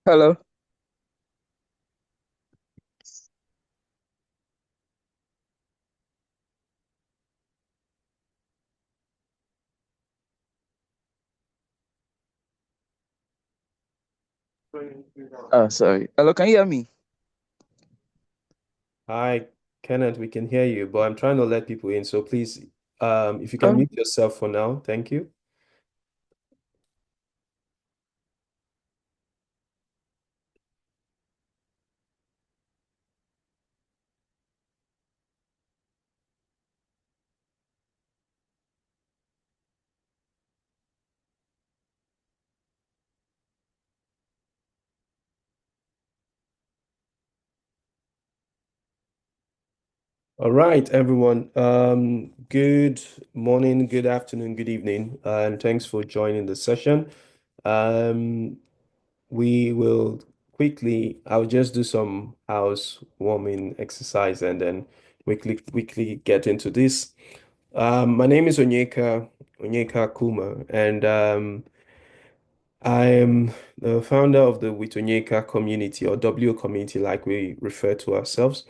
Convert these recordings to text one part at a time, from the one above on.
Hello. Oh, sorry. Hello, can you hear me? Hi, Kenneth, we can hear you, but I'm trying to let people in. So please, if you can Um, mute yourself for now, thank you. All right, everyone. Good morning, good afternoon, good evening, and thanks for joining the session. Um, we will I'll just do some house warming exercise and then quickly get into this. My name is Onyeka Kuma, and I'm the founder of the WithOnyeka community or W community, like we refer to ourselves.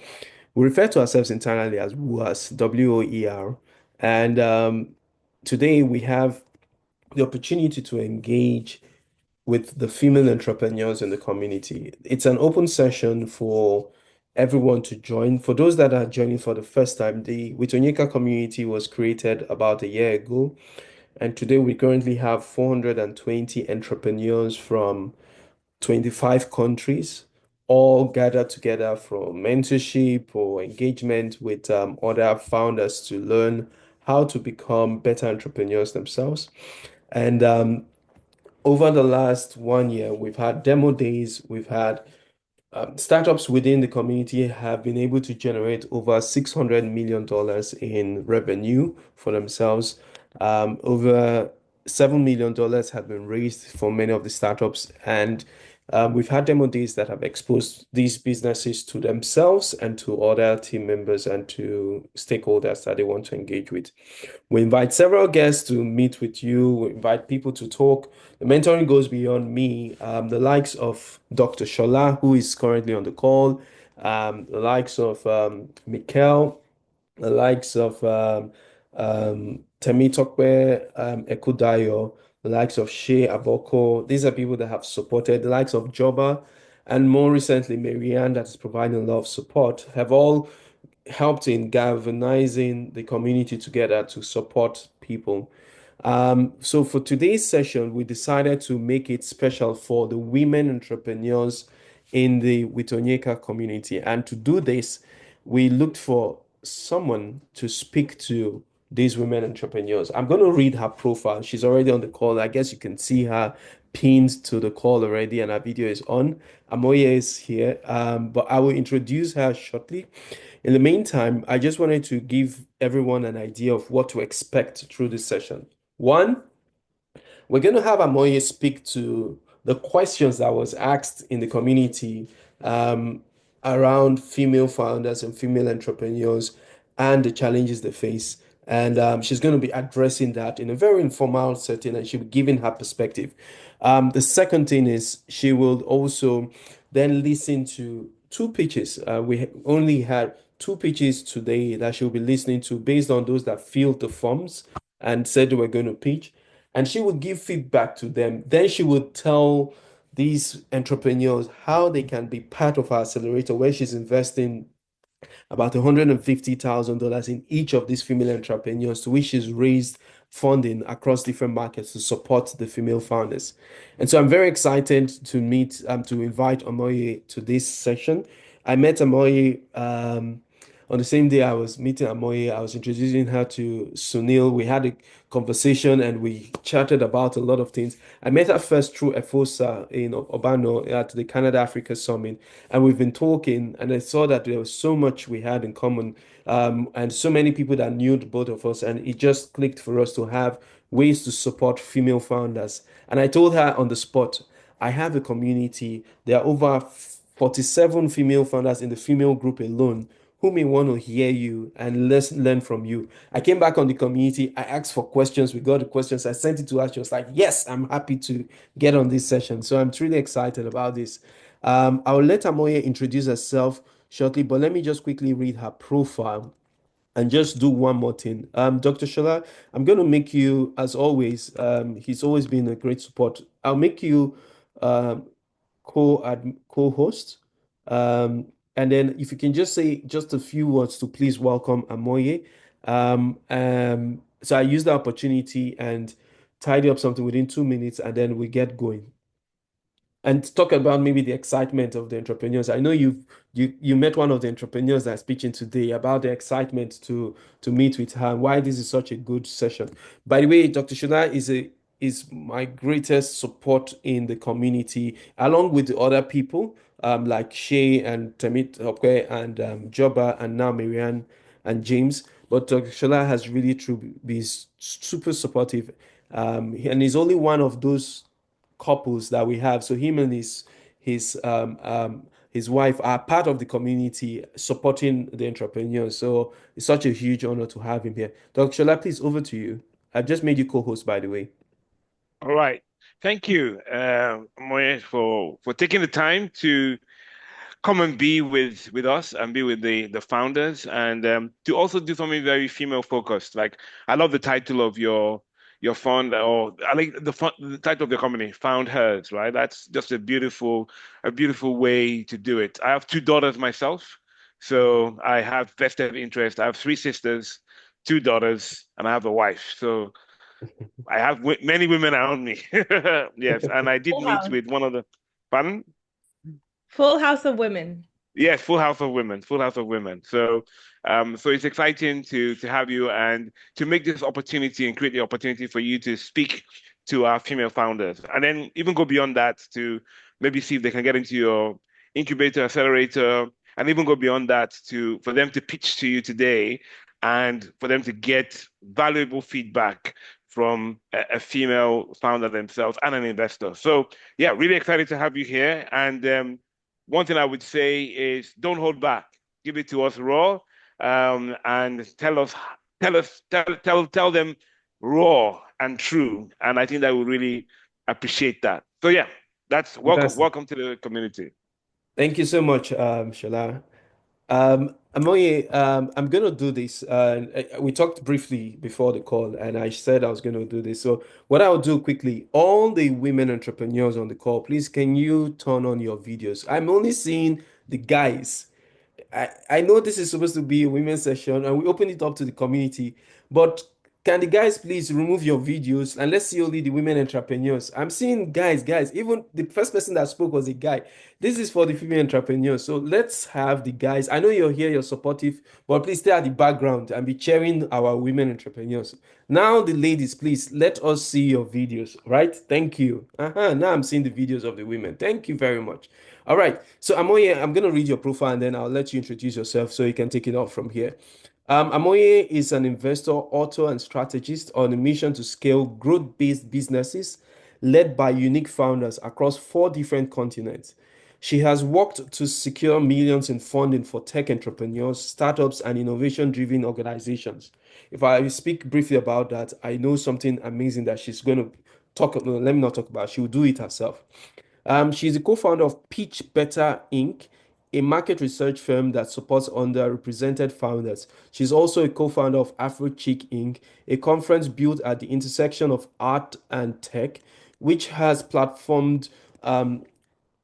We refer to ourselves internally as WOER, WOER. And today we have the opportunity to engage with the female entrepreneurs in the community. It's an open session for everyone to join. For those that are joining for the first time, the WithOnyeka community was created about a year ago. And today we currently have 420 entrepreneurs from 25 countries, all gathered together for mentorship or engagement with other founders to learn how to become better entrepreneurs themselves. And over the last 1 year, we've had demo days, we've had startups within the community have been able to generate over $600 million in revenue for themselves. Over $7 million have been raised for many of the startups, and we've had demo days that have exposed these businesses to themselves and to other team members and to stakeholders that they want to engage with. We invite several guests to meet with you. We invite people to talk. The mentoring goes beyond me. The likes of Dr. Shola, who is currently on the call, the likes of Mikkel, the likes of Temi Tokwe, Ekudayo, the likes of Shea Aboko. These are people that have supported the likes of Joba, and more recently, Marianne, that is providing a lot of support, have all helped in galvanizing the community together to support people. So for today's session, we decided to make it special for the women entrepreneurs in the WithOnyeka community. And to do this, we looked for someone to speak to these women entrepreneurs. I'm going to read her profile. She's already on the call. I guess you can see her pinned to the call already, and her video is on. Amoye is here, but I will introduce her shortly. In the meantime, I just wanted to give everyone an idea of what to expect through this session. One, we're going to have Amoye speak to the questions that was asked in the community um, around female founders and female entrepreneurs and the challenges they face. And she's going to be addressing that in a very informal setting, and she'll be giving her perspective. The second thing is she will also then listen to two pitches. We only had two pitches today that she'll be listening to based on those that filled the forms and said they were going to pitch, and she would give feedback to them. Then she would tell these entrepreneurs how they can be part of her accelerator, where she's investing about $150,000 in each of these female entrepreneurs, to which she's raised funding across different markets to support the female founders. And so I'm very excited to invite Amoye to this session. I met Amoye on the same day I was meeting Amoye. I was introducing her to Sunil. We had a conversation and we chatted about a lot of things. I met her first through EFOSA in Obano at the Canada Africa Summit, and we've been talking. And I saw that there was so much we had in common, and so many people that knew the both of us, and it just clicked for us to have ways to support female founders. And I told her on the spot, I have a community. There are over 47 female founders in the female group alone who may want to hear you and learn from you. I came back on the community. I asked for questions. We got the questions. I sent it to her. She was like, yes, I'm happy to get on this session. So I'm truly excited about this. I'll let Amoye introduce herself shortly, but let me just quickly read her profile and just do one more thing. Dr. Shola, I'm going to make you, as always, he's always been a great support. I'll make you um, co-host. And then if you can just say just a few words to please welcome Amoye. So I use the opportunity and tidy up something within 2 minutes, and then we get going and talk about maybe the excitement of the entrepreneurs. I know you met one of the entrepreneurs that's speaking today about the excitement to meet with her and why this is such a good session. By the way, Dr. Shona is my greatest support in the community, along with the other people like Shay and Temit Hokwe and Joba and now Marianne and James. But Dr. Shola has really truly been super supportive. And he's only one of those couples that we have. So him and his wife are part of the community supporting the entrepreneurs. So it's such a huge honor to have him here. Dr. Shola, please over to you. I've just made you co-host, by the way. All right. Thank you, Moye, for taking the time to come and be with us and be with the founders and to also do something very female focused. Like I love the title of your fund, or I like the title of your company, Found Hers, right? That's just a beautiful way to do it. I have two daughters myself, so I have vested interest. I have three sisters, two daughters, and I have a wife. So I have many women around me. Yes, and I did Full meet house. with one of the, pardon? Full house of women. Yes, full house of women, full house of women. So, so it's exciting to have you and to make this opportunity and create the opportunity for you to speak to our female founders, and then even go beyond that to maybe see if they can get into your incubator, accelerator, and even go beyond that to for them to pitch to you today, and for them to get valuable feedback from a female founder themselves and an investor. So, yeah, really excited to have you here, and one thing I would say is don't hold back. Give it to us raw, and tell them raw and true. And I think that we really appreciate that. So yeah, that's Fantastic. welcome to the community. Thank you so much, Shola. Amoye, I'm gonna do this. We talked briefly before the call, and I said I was gonna do this. So what I'll do quickly, all the women entrepreneurs on the call, please can you turn on your videos? I'm only seeing the guys. I know this is supposed to be a women's session and we open it up to the community, but can the guys please remove your videos and let's see only the women entrepreneurs? I'm seeing guys, even the first person that spoke was a guy. This is for the female entrepreneurs. So let's have the guys. I know you're here, you're supportive, but please stay at the background and be cheering our women entrepreneurs. Now, the ladies, please let us see your videos, right? Thank you. Now I'm seeing the videos of the women. Thank you very much. All right. So Amoye, I'm going to read your profile and then I'll let you introduce yourself so you can take it off from here. Amoye is an investor, author, and strategist on a mission to scale growth-based businesses led by unique founders across 4 different continents. She has worked to secure millions in funding for tech entrepreneurs, startups, and innovation-driven organizations. If I speak briefly about that, I know something amazing that she's going to talk. No, let me not talk about. She will do it herself. She's a co-founder of Pitch Better Inc., a market research firm that supports underrepresented founders. She's also a co-founder of AfroChic Inc., a conference built at the intersection of art and tech, which has platformed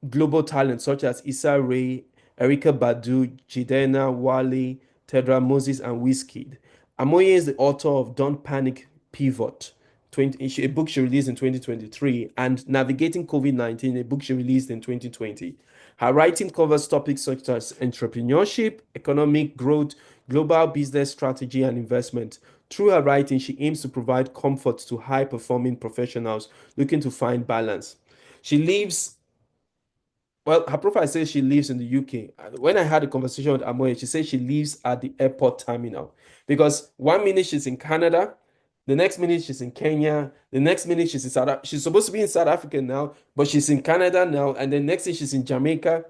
global talents such as Issa Rae, Erykah Badu, Jidenna, Wale, Teedra Moses, and Wizkid. Amoye is the author of Don't Panic, Pivot, a book she released in 2023, and Navigating COVID-19, a book she released in 2020. Her writing covers topics such as entrepreneurship, economic growth, global business strategy, and investment. Through her writing, she aims to provide comfort to high-performing professionals looking to find balance. She lives well, her profile says she lives in the UK. When I had a conversation with Amoy, she said she lives at the airport terminal because 1 minute she's in Canada, the next minute she's in Kenya, the next minute she's in she's supposed to be in South Africa now, but she's in Canada now, and then next thing she's in Jamaica.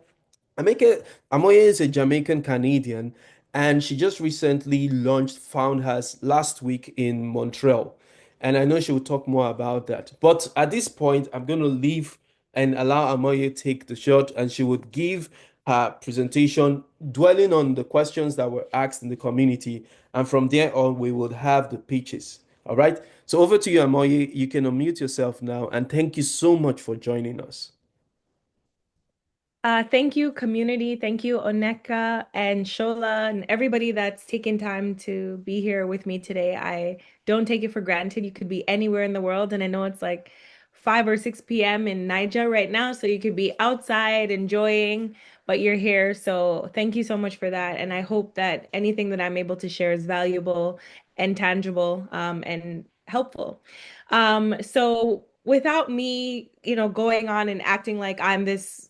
Jamaica, Amoye is a Jamaican Canadian, And she just recently launched Found Us last week in Montreal. And I know she will talk more about that. But at this point, I'm going to leave and allow Amoye take the shot, and she would give her presentation dwelling on the questions that were asked in the community. And from there on, we would have the pitches. All right. So over to you, Amoye. You can unmute yourself now. And thank you so much for joining us. Thank you, community. Thank you, Onyeka and Shola, and everybody that's taken time to be here with me today. I don't take it for granted. You could be anywhere in the world, and I know it's like 5 or 6 p.m. in Niger right now, so you could be outside enjoying, but you're here. So thank you so much for that. And I hope that anything that I'm able to share is valuable and tangible, and helpful. So without me, going on and acting like I'm this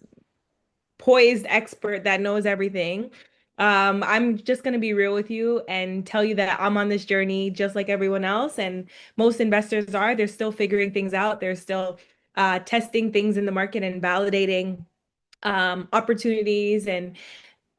poised expert that knows everything. I'm just going to be real with you and tell you that I'm on this journey just like everyone else. And most investors are. They're still figuring things out. They're still testing things in the market and validating opportunities and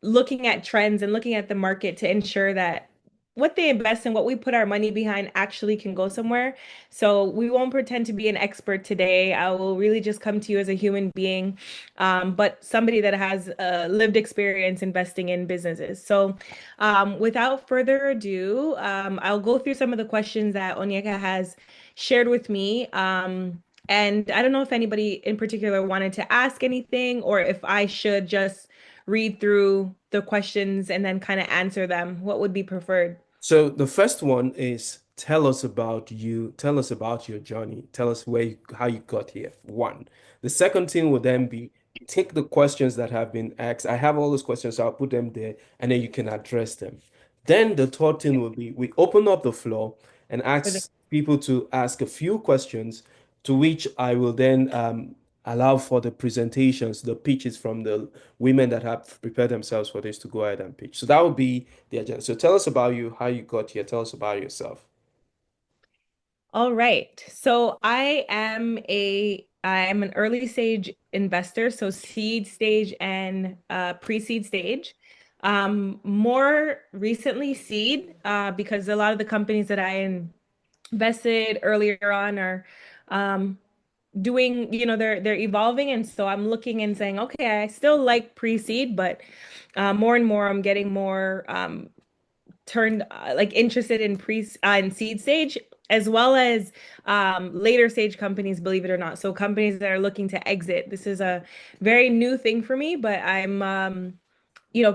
looking at trends and looking at the market to ensure that what they invest in, what we put our money behind actually can go somewhere. So we won't pretend to be an expert today. I will really just come to you as a human being, but somebody that has lived experience investing in businesses. So without further ado, I'll go through some of the questions that Onyeka has shared with me. And I don't know if anybody in particular wanted to ask anything or if I should just read through the questions and then kind of answer them. What would be preferred? So the first one is tell us about you, tell us about your journey, tell us how you got here. One. The second thing would then be take the questions that have been asked. I have all those questions, so I'll put them there and then you can address them. Then the third thing will be we open up the floor and ask people to ask a few questions to which I will then allow for the presentations, the pitches from the women that have prepared themselves for this to go ahead and pitch. So that would be the agenda. So tell us about you, how you got here. Tell us about yourself. All right. So I am an early stage investor, so seed stage and pre-seed stage. More recently seed, because a lot of the companies that I invested earlier on are doing, they're evolving. And so I'm looking and saying, okay, I still like pre-seed, but more and more I'm getting more turned like interested in in seed stage as well as later stage companies, believe it or not. So companies that are looking to exit. This is a very new thing for me, but I'm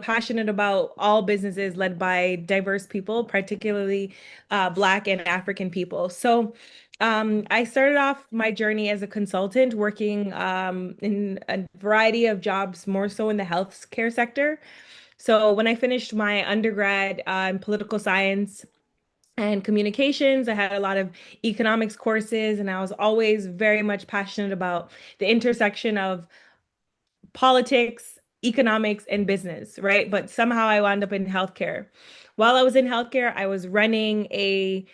passionate about all businesses led by diverse people, particularly Black and African people. So I started off my journey as a consultant working in a variety of jobs, more so in the healthcare sector. So when I finished my undergrad in political science and communications, I had a lot of economics courses, and I was always very much passionate about the intersection of politics, economics, and business, right? But somehow I wound up in healthcare. While I was in healthcare, I was running a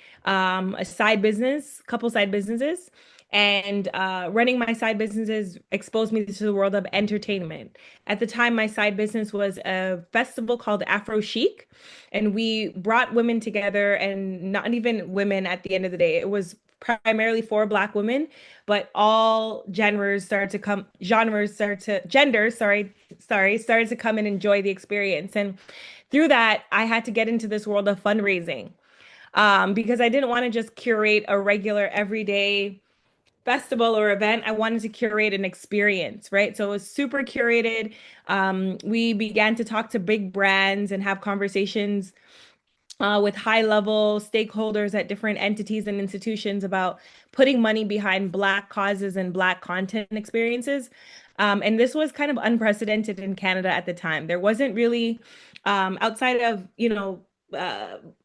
side business, couple side businesses, and running my side businesses exposed me to the world of entertainment. At the time, my side business was a festival called AfroChic, and we brought women together, and not even women at the end of the day. It was primarily for Black women, but all genders started to come and enjoy the experience. And through that, I had to get into this world of fundraising, because I didn't want to just curate a regular everyday festival or event. I wanted to curate an experience, right? So it was super curated. We began to talk to big brands and have conversations with high level stakeholders at different entities and institutions about putting money behind Black causes and Black content experiences. And this was kind of unprecedented in Canada at the time. There wasn't really, outside of,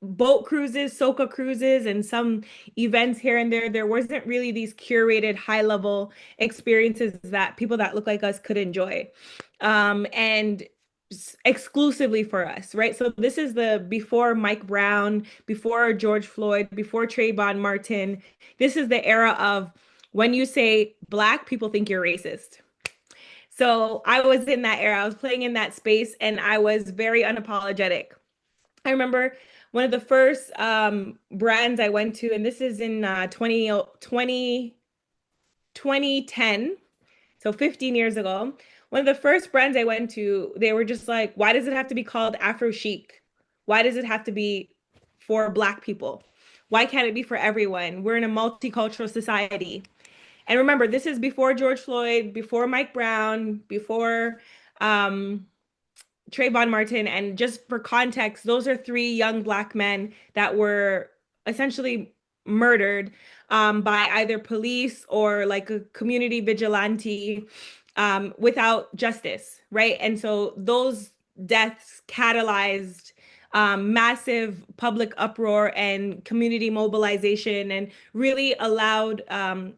boat cruises, Soca cruises, and some events here and there wasn't really these curated high level experiences that people that look like us could enjoy. And exclusively for us, right? So this is the before Mike Brown, before George Floyd, before Trayvon Martin. This is the era of when you say Black, people think you're racist. So I was in that era. I was playing in that space, and I was very unapologetic. I remember one of the first brands I went to, and this is in 2010, so 15 years ago. One of the first brands I went to, they were just like, why does it have to be called Afro Chic? Why does it have to be for Black people? Why can't it be for everyone? We're in a multicultural society. And remember, this is before George Floyd, before Mike Brown, before um, Trayvon Martin. And just for context, those are three young Black men that were essentially murdered by either police or like a community vigilante without justice, right? And so those deaths catalyzed massive public uproar and community mobilization, and really allowed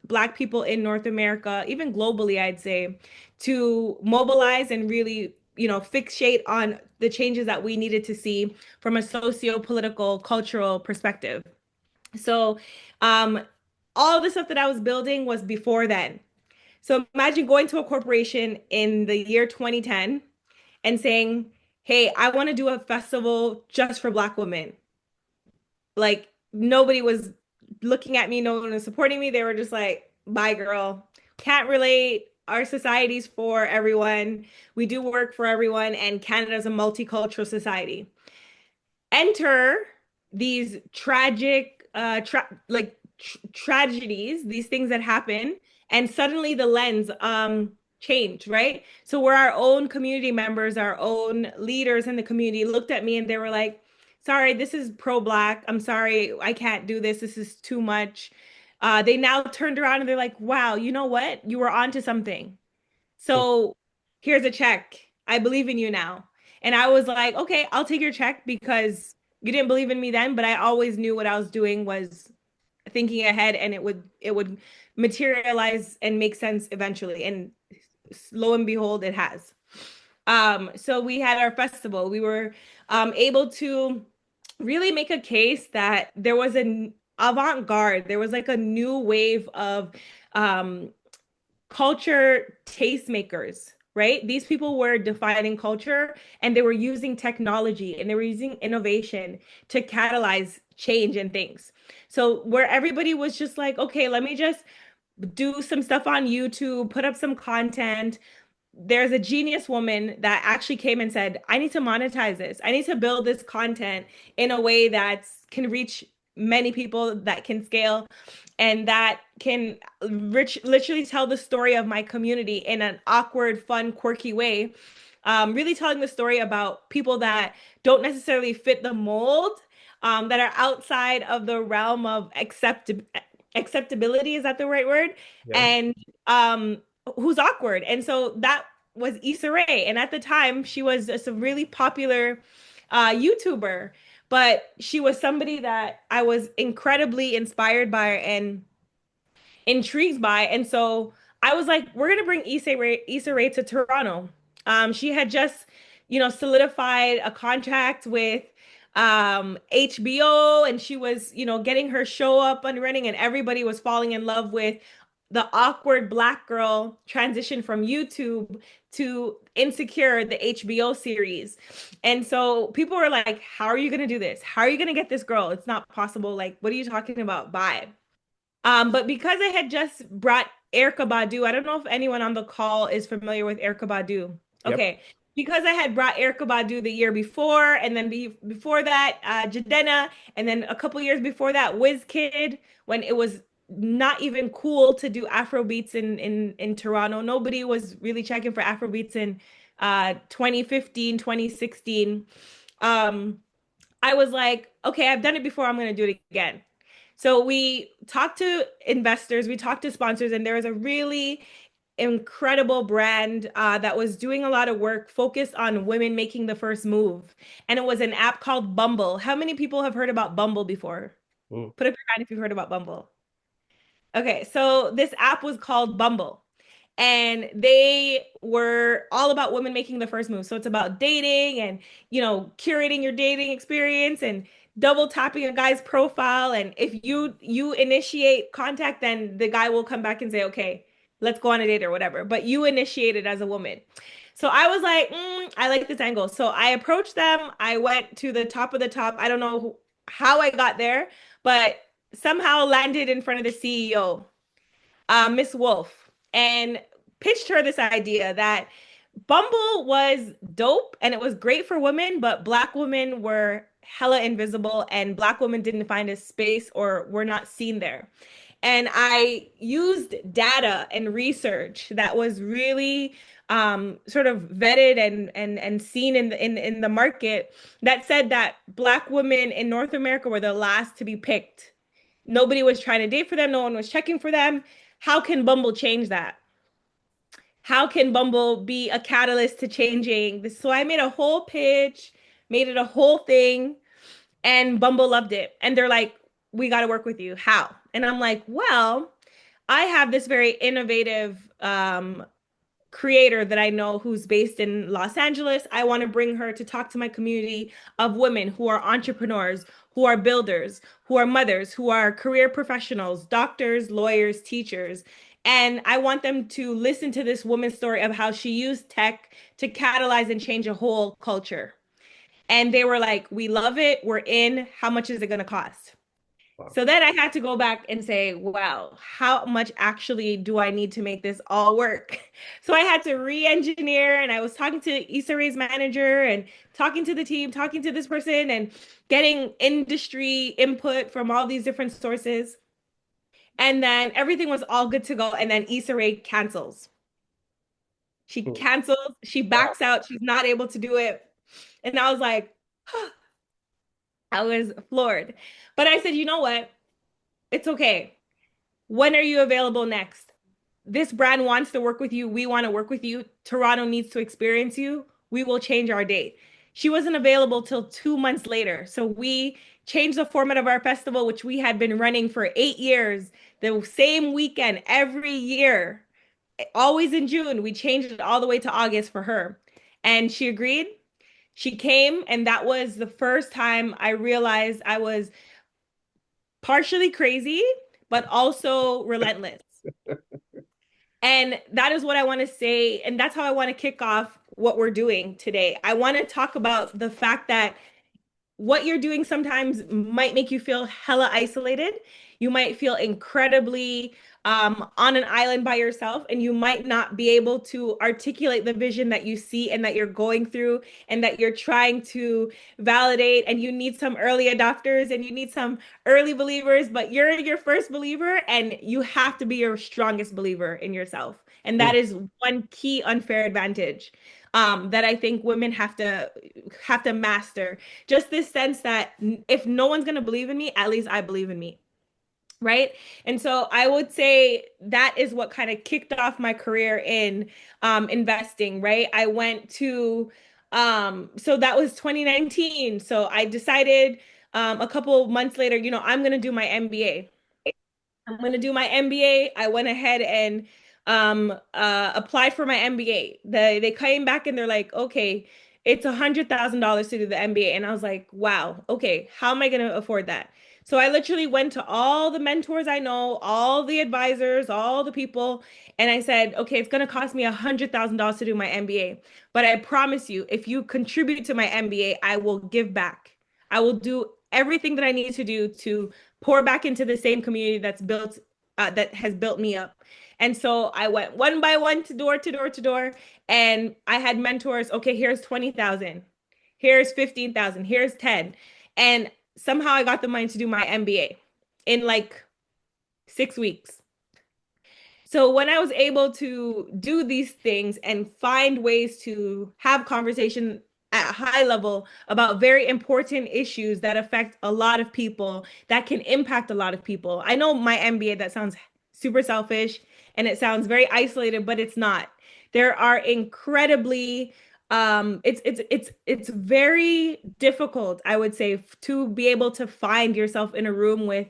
Black people in North America, even globally, I'd say, to mobilize and really, fixate on the changes that we needed to see from a socio-political, cultural perspective. So all the stuff that I was building was before then. So imagine going to a corporation in the year 2010 and saying, hey, I want to do a festival just for Black women. Like, nobody was looking at me, no one was supporting me. They were just like, bye, girl. Can't relate. Our society's for everyone. We do work for everyone, and Canada's a multicultural society. Enter these tragic, tragedies, these things that happen, and suddenly the lens changed, right? So where our own community members, our own leaders in the community looked at me and they were like, sorry, this is pro-Black. I'm sorry, I can't do this. This is too much. They now turned around and they're like, wow, you know what? You were onto something. So here's a check. I believe in you now. And I was like, okay, I'll take your check, because you didn't believe in me then, but I always knew what I was doing was thinking ahead, and it would materialize and make sense eventually. And lo and behold, it has. So we had our festival. We were able to really make a case that there was an avant-garde. There was like a new wave of culture tastemakers, right? These people were defining culture, and they were using technology and they were using innovation to catalyze change and things. So where everybody was just like, okay, let me just do some stuff on YouTube, put up some content. There's a genius woman that actually came and said, I need to monetize this. I need to build this content in a way that can reach many people, that can scale, and that can literally tell the story of my community in an awkward, fun, quirky way. Really telling the story about people that don't necessarily fit the mold, that are outside of the realm of acceptability. Is that the right word? Yeah. And who's awkward. And so that was Issa Rae. And at the time, she was just a really popular YouTuber, but she was somebody that I was incredibly inspired by and intrigued by. And so I was like, we're going to bring Issa Rae to Toronto. She had just, solidified a contract with HBO, and she was, getting her show up and running, and everybody was falling in love with the awkward Black girl transition from YouTube to Insecure, the HBO series. And so people were like, how are you going to do this? How are you going to get this girl? It's not possible. Like, what are you talking about? Bye. But because I had just brought Erykah Badu, I don't know if anyone on the call is familiar with Erykah Badu. Okay. Yep. Because I had brought Erykah Badu the year before, and then before that, Jidenna, and then a couple years before that, Wizkid, when it was not even cool to do Afrobeats in Toronto. Nobody was really checking for Afrobeats in 2015, 2016. I was like, okay, I've done it before, I'm going to do it again. So we talked to investors, we talked to sponsors, and there was a really incredible brand that was doing a lot of work focused on women making the first move. And it was an app called Bumble. How many people have heard about Bumble before? Put up your hand if you've heard about Bumble. Okay, so this app was called Bumble, and they were all about women making the first move. So it's about dating and, curating your dating experience and double tapping a guy's profile. And if you initiate contact, then the guy will come back and say, okay, let's go on a date or whatever. But you initiate it as a woman. So I was like, I like this angle. So I approached them. I went to the top of the top. I don't know how I got there, but somehow landed in front of the CEO, Miss Wolf, and pitched her this idea that Bumble was dope and it was great for women, but Black women were hella invisible and Black women didn't find a space or were not seen there. And I used data and research that was really sort of vetted and seen in the market that said that Black women in North America were the last to be picked. Nobody was trying to date for them. No one was checking for them. How can Bumble change that? How can Bumble be a catalyst to changing this? So I made a whole pitch, made it a whole thing, and Bumble loved it. And they're like, we got to work with you. How? And I'm like, well, I have this very innovative creator that I know who's based in Los Angeles. I want to bring her to talk to my community of women who are entrepreneurs, who are builders, who are mothers, who are career professionals, doctors, lawyers, teachers. And I want them to listen to this woman's story of how she used tech to catalyze and change a whole culture. And they were like, we love it. We're in. How much is it going to cost? Wow. So then I had to go back and say, wow, how much actually do I need to make this all work? So I had to re-engineer, and I was talking to Issa Rae's manager and talking to the team, talking to this person and getting industry input from all these different sources. And then everything was all good to go. And then Issa Rae cancels. She cancels, she backs out, she's not able to do it. And I was like, I was floored. But I said, you know what? It's okay. When are you available next? This brand wants to work with you. We want to work with you. Toronto needs to experience you. We will change our date. She wasn't available till 2 months later. So we changed the format of our festival, which we had been running for 8 years, the same weekend every year, always in June. We changed it all the way to August for her. And she agreed. She came, and that was the first time I realized I was partially crazy, but also relentless. And that is what I want to say. And that's how I want to kick off what we're doing today. I want to talk about the fact that what you're doing sometimes might make you feel hella isolated. You might feel incredibly on an island by yourself, and you might not be able to articulate the vision that you see and that you're going through and that you're trying to validate. And you need some early adopters and you need some early believers, but you're your first believer and you have to be your strongest believer in yourself. And that is one key unfair advantage that I think women have to master. Just this sense that if no one's going to believe in me, at least I believe in me. Right. And so I would say that is what kind of kicked off my career in investing. Right. I went to so that was 2019. So I decided a couple months later, I'm going to do my MBA. I'm going to do my MBA. I went ahead and applied for my MBA. They came back and they're like, okay, it's $100,000 to do the MBA. And I was like, wow, okay, how am I going to afford that? So I literally went to all the mentors I know, all the advisors, all the people, and I said, okay, it's going to cost me $100,000 to do my MBA. But I promise you, if you contribute to my MBA, I will give back. I will do everything that I need to do to pour back into the same community that has built me up. And so I went one by one to door to door to door, and I had mentors. Okay, here's 20,000, here's 15,000, here's 10, and somehow I got the money to do my MBA in like 6 weeks. So when I was able to do these things and find ways to have conversation at a high level about very important issues that affect a lot of people, that can impact a lot of people. I know my MBA, that sounds super selfish and it sounds very isolated, but it's not. There are incredibly it's very difficult, I would say, to be able to find yourself in a room with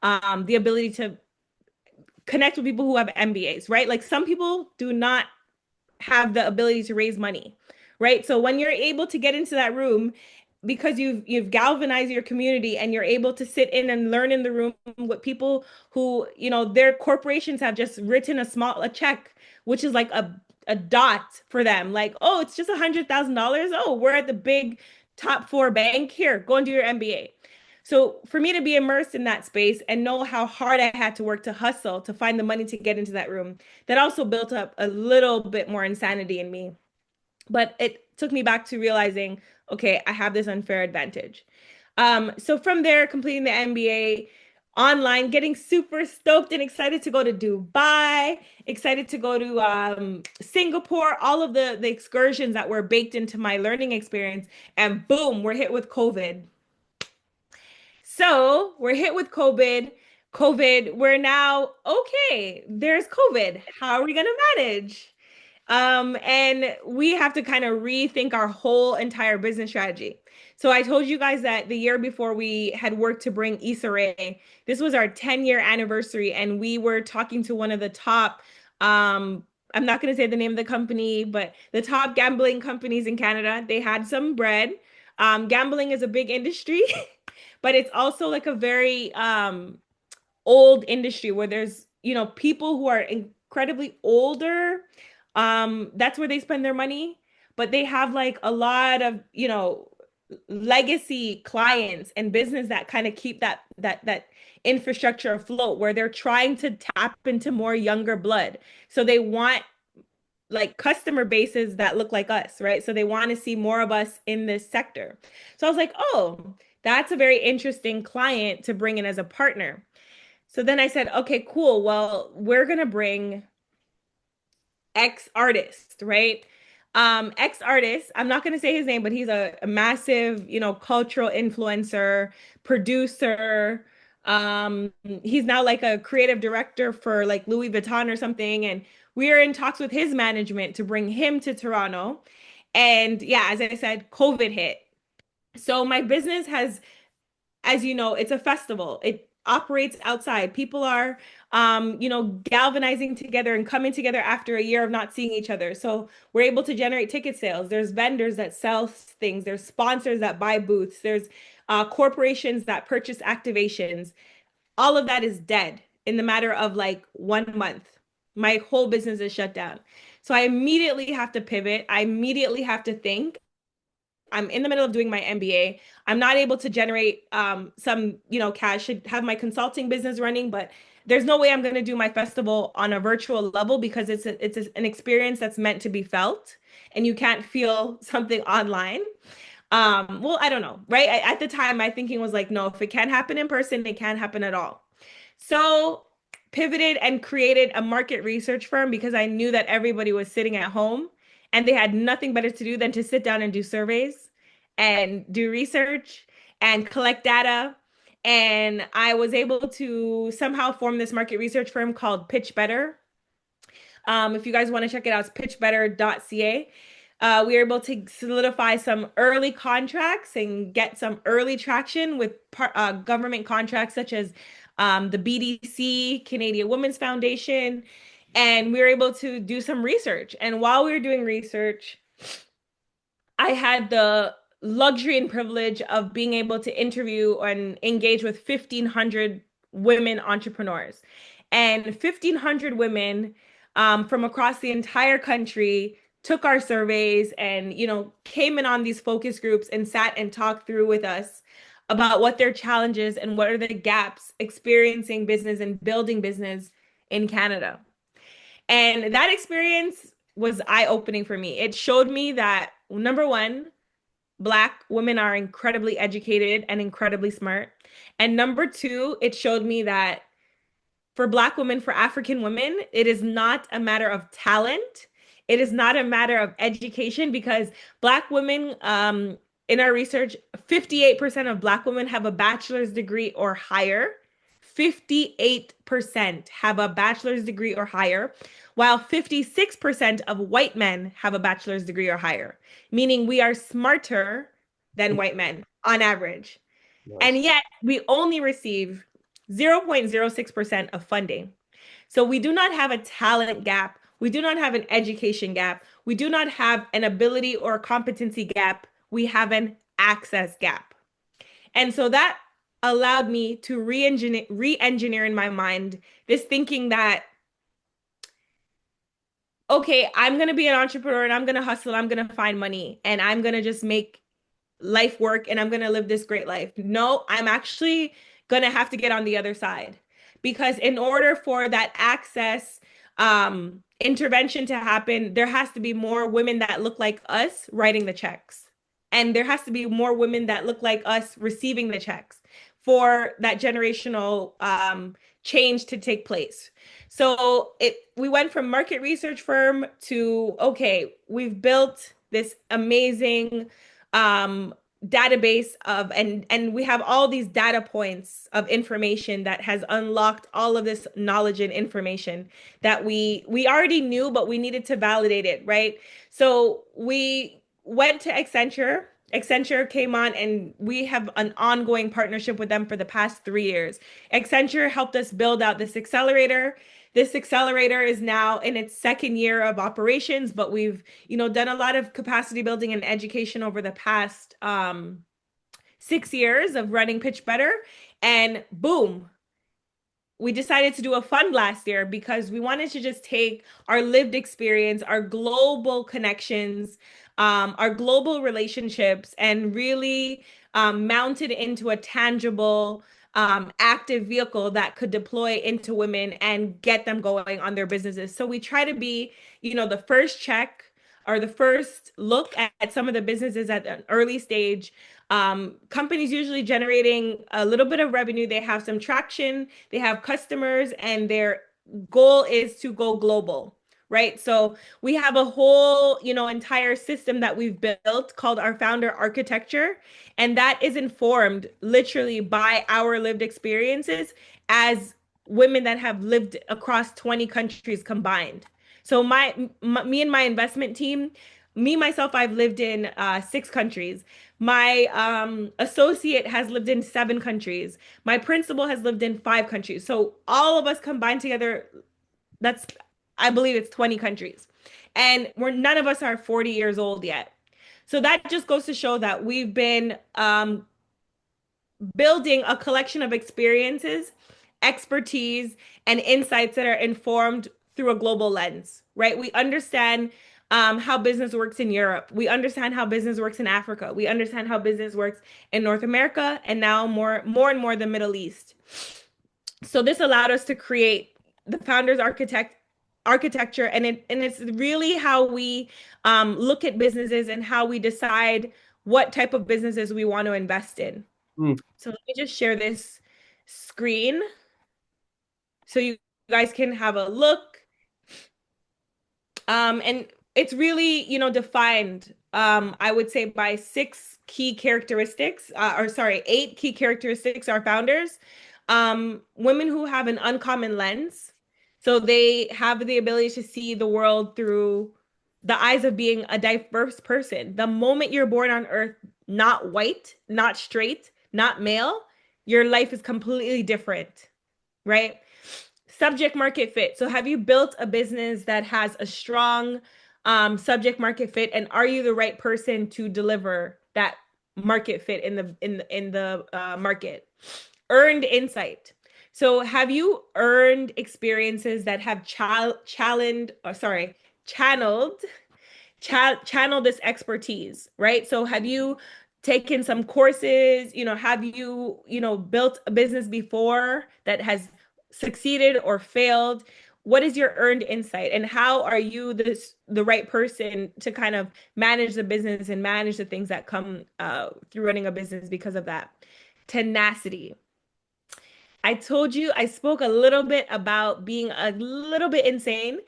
the ability to connect with people who have MBAs, right? Like some people do not have the ability to raise money, right? So when you're able to get into that room because you've galvanized your community and you're able to sit in and learn in the room with people who, their corporations have just written a check, which is like a dot for them. Like, oh, it's just $100,000. Oh, we're at the big top 4 bank. Here, go and do your MBA. So for me to be immersed in that space and know how hard I had to work to hustle to find the money to get into that room, that also built up a little bit more insanity in me. But it took me back to realizing, okay, I have this unfair advantage. So from there, completing the MBA online, getting super stoked and excited to go to Dubai, excited to go to Singapore, all of the excursions that were baked into my learning experience. And boom, we're hit with COVID. So we're hit with COVID. We're now, okay, there's COVID. How are we going to manage? And we have to kind of rethink our whole entire business strategy. So I told you guys that the year before we had worked to bring Issa Rae, this was our 10-year anniversary, and we were talking to one of the top, I'm not going to say the name of the company, but the top gambling companies in Canada. They had some bread. Gambling is a big industry, but it's also like a very old industry where there's, people who are incredibly older. That's where they spend their money, but they have like a lot of, legacy clients and business that kind of keep that infrastructure afloat, where they're trying to tap into more younger blood. So they want like customer bases that look like us, right? So they want to see more of us in this sector. So I was like, oh, that's a very interesting client to bring in as a partner. So then I said, okay, cool. Well, we're going to bring X artist, right? X artist, I'm not going to say his name, but he's a massive, cultural influencer, producer. He's now like a creative director for like Louis Vuitton or something. And we are in talks with his management to bring him to Toronto. And yeah, as I said, COVID hit. So my business has, as you know, it's a festival. It operates outside. People are, galvanizing together and coming together after a year of not seeing each other. So we're able to generate ticket sales. There's vendors that sell things. There's sponsors that buy booths. There's corporations that purchase activations. All of that is dead in the matter of like 1 month. My whole business is shut down. So I immediately have to pivot. I immediately have to think. I'm in the middle of doing my MBA. I'm not able to generate some, cash. Should have my consulting business running, but there's no way I'm going to do my festival on a virtual level because it's an experience that's meant to be felt, and you can't feel something online. Well, I don't know, right? At the time, my thinking was like, no, if it can't happen in person, it can't happen at all. So pivoted and created a market research firm because I knew that everybody was sitting at home and they had nothing better to do than to sit down and do surveys and do research and collect data. And I was able to somehow form this market research firm called Pitch Better. If you guys want to check it out, it's pitchbetter.ca. We were able to solidify some early contracts and get some early traction with government contracts such as the BDC, Canadian Women's Foundation, and we were able to do some research. And while we were doing research, I had the luxury and privilege of being able to interview and engage with 1,500 women entrepreneurs. And 1,500 women from across the entire country took our surveys and, came in on these focus groups and sat and talked through with us about what their challenges and what are the gaps experiencing business and building business in Canada. And that experience was eye-opening for me. It showed me that, number one, Black women are incredibly educated and incredibly smart. And number two, it showed me that for Black women, for African women, it is not a matter of talent. It is not a matter of education, because Black women, in our research, 58% of Black women have a bachelor's degree or higher. 58% have a bachelor's degree or higher, while 56% of white men have a bachelor's degree or higher, meaning we are smarter than white men on average. Nice. And yet we only receive 0.06% of funding. So we do not have a talent gap. We do not have an education gap. We do not have an ability or competency gap. We have an access gap. And so that allowed me to re-engineer in my mind this thinking that okay, I'm going to be an entrepreneur and I'm going to hustle, I'm going to find money and I'm going to just make life work and I'm going to live this great life. No, I'm actually going to have to get on the other side because in order for that access intervention to happen, there has to be more women that look like us writing the checks. And there has to be more women that look like us receiving the checks for that generational change to take place. So we went from market research firm to, okay, we've built this amazing database of and we have all these data points of information that has unlocked all of this knowledge and information that we already knew, but we needed to validate it, right? So we went to Accenture. Accenture came on and we have an ongoing partnership with them for the past 3 years. Accenture helped us build out this accelerator. This accelerator is now in its second year of operations, but we've, done a lot of capacity building and education over the past 6 years of running Pitch Better. And boom, we decided to do a fund last year because we wanted to just take our lived experience, our global connections, our global relationships, and really mount it into a tangible, active vehicle that could deploy into women and get them going on their businesses. So we try to be, the first check or the first look at some of the businesses at an early stage. Companies usually generating a little bit of revenue. They have some traction, they have customers, and their goal is to go global, right? So we have a whole, entire system that we've built called our founder architecture. And that is informed literally by our lived experiences as women that have lived across 20 countries combined. So me and my investment team, myself, I've lived in 6 countries. My associate has lived in 7 countries. My principal has lived in 5 countries. So all of us combined together, I believe it's 20 countries. And none of us are 40 years old yet. So that just goes to show that we've been building a collection of experiences, expertise, and insights that are informed through a global lens, right? We understand how business works in Europe. We understand how business works in Africa. We understand how business works in North America, and now more and more the Middle East. So this allowed us to create the founders architecture, and it's really how we look at businesses and how we decide what type of businesses we want to invest in. So let me just share this screen so you guys can have a look. And it's really, defined, I would say by 8 key characteristics are founders. Women who have an uncommon lens. So they have the ability to see the world through the eyes of being a diverse person. The moment you're born on earth, not white, not straight, not male, your life is completely different, right? Subject market fit. So have you built a business that has a strong subject market fit, and are you the right person to deliver that market fit in the market? Earned insight. So have you earned experiences that have channeled this expertise, right? So have you taken some courses, have you, built a business before that has succeeded or failed? What is your earned insight, and how are you the right person to kind of manage the business and manage the things that come through running a business because of that? Tenacity. I told you I spoke a little bit about being a little bit insane.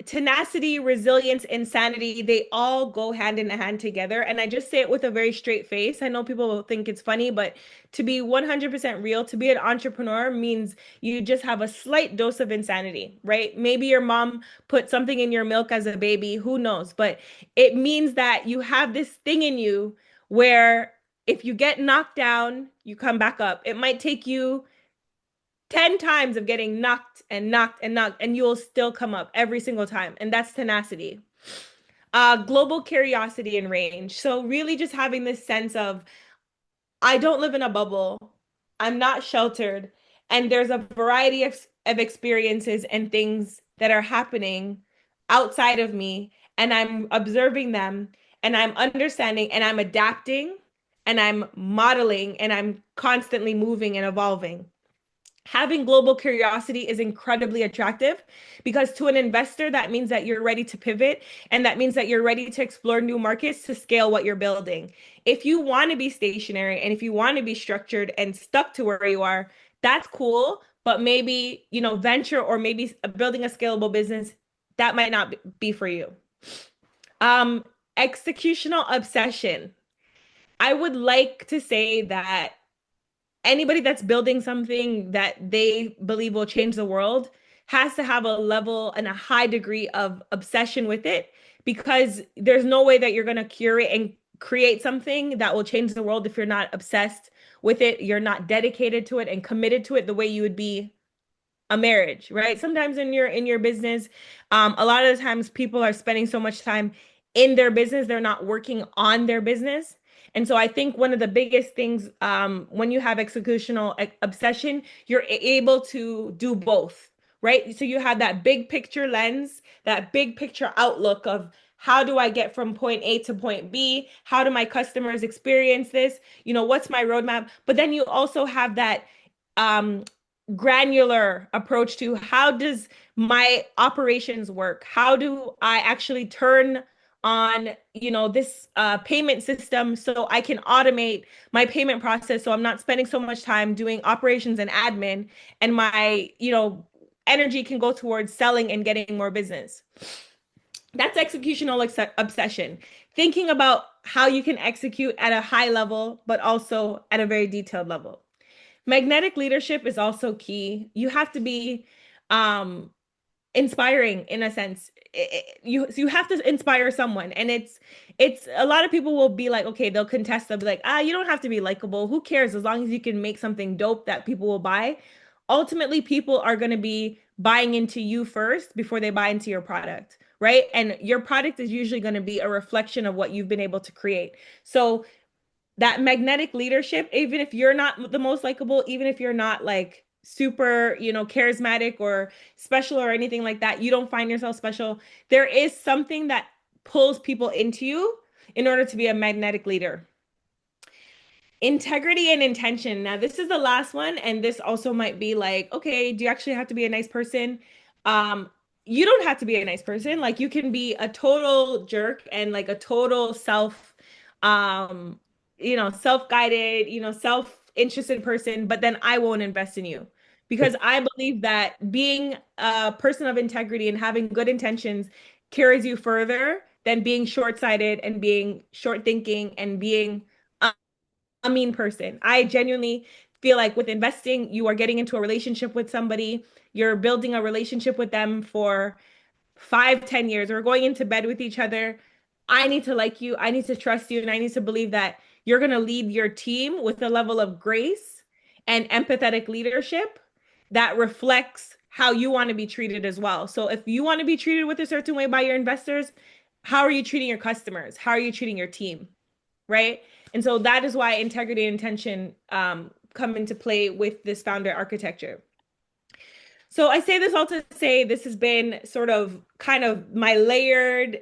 Tenacity, resilience, insanity, they all go hand in hand together. And I just say it with a very straight face. I know people will think it's funny, but to be 100% real, to be an entrepreneur means you just have a slight dose of insanity, right? Maybe your mom put something in your milk as a baby, who knows? But it means that you have this thing in you where if you get knocked down, you come back up. It might take you 10 times of getting knocked and knocked and knocked, and you'll still come up every single time. And that's tenacity. Global curiosity and range. So really just having this sense of, I don't live in a bubble. I'm not sheltered. And there's a variety of experiences and things that are happening outside of me and I'm observing them and I'm understanding and I'm adapting and I'm modeling and I'm constantly moving and evolving. Having global curiosity is incredibly attractive because to an investor, that means that you're ready to pivot and that means that you're ready to explore new markets to scale what you're building. If you want to be stationary and if you want to be structured and stuck to where you are, that's cool. But maybe, venture or maybe building a scalable business, that might not be for you. Executional obsession. I would like to say that anybody that's building something that they believe will change the world has to have a level and a high degree of obsession with it, because there's no way that you're going to curate and create something that will change the world if you're not obsessed with it, you're not dedicated to it and committed to it the way you would be a marriage, right? Sometimes in your business, a lot of the times people are spending so much time in their business, they're not working on their business. And so I think one of the biggest things, when you have executional obsession, you're able to do both, right? So you have that big picture lens, that big picture outlook of how do I get from point A to point B? How do my customers experience this? What's my roadmap? But then you also have that granular approach to how does my operations work? How do I actually turn on this payment system so I can automate my payment process so I'm not spending so much time doing operations and admin, and my energy can go towards selling and getting more business. That's executional obsession, thinking about how you can execute at a high level but also at a very detailed level. Magnetic leadership is also key. You have to be inspiring in a sense. You have to inspire someone, and it's a lot of people will be like, okay, they'll contest, they'll be like, you don't have to be likable, who cares, as long as you can make something dope that people will buy. Ultimately, people are going to be buying into you first before they buy into your product, right? And your product is usually going to be a reflection of what you've been able to create. So that magnetic leadership, even if you're not the most likable, even if you're not like super, charismatic or special or anything like that, you don't find yourself special, there is something that pulls people into you in order to be a magnetic leader. Integrity and intention. Now, this is the last one, and this also might be like, okay, do you actually have to be a nice person? You don't have to be a nice person. Like, you can be a total jerk and like a total self-guided, self-interested person, but then I won't invest in you, because I believe that being a person of integrity and having good intentions carries you further than being short-sighted and being short-thinking and being a mean person. I genuinely feel like with investing, you are getting into a relationship with somebody, you're building a relationship with them for 5-10 years. We're going into bed with each other. I need to like you, I need to trust you, and I need to believe that you're going to lead your team with a level of grace and empathetic leadership that reflects how you want to be treated as well. So if you want to be treated with a certain way by your investors, how are you treating your customers? How are you treating your team? Right? And so that is why integrity and intention come into play with this founder architecture. So I say this all to say this has been sort of kind of my layered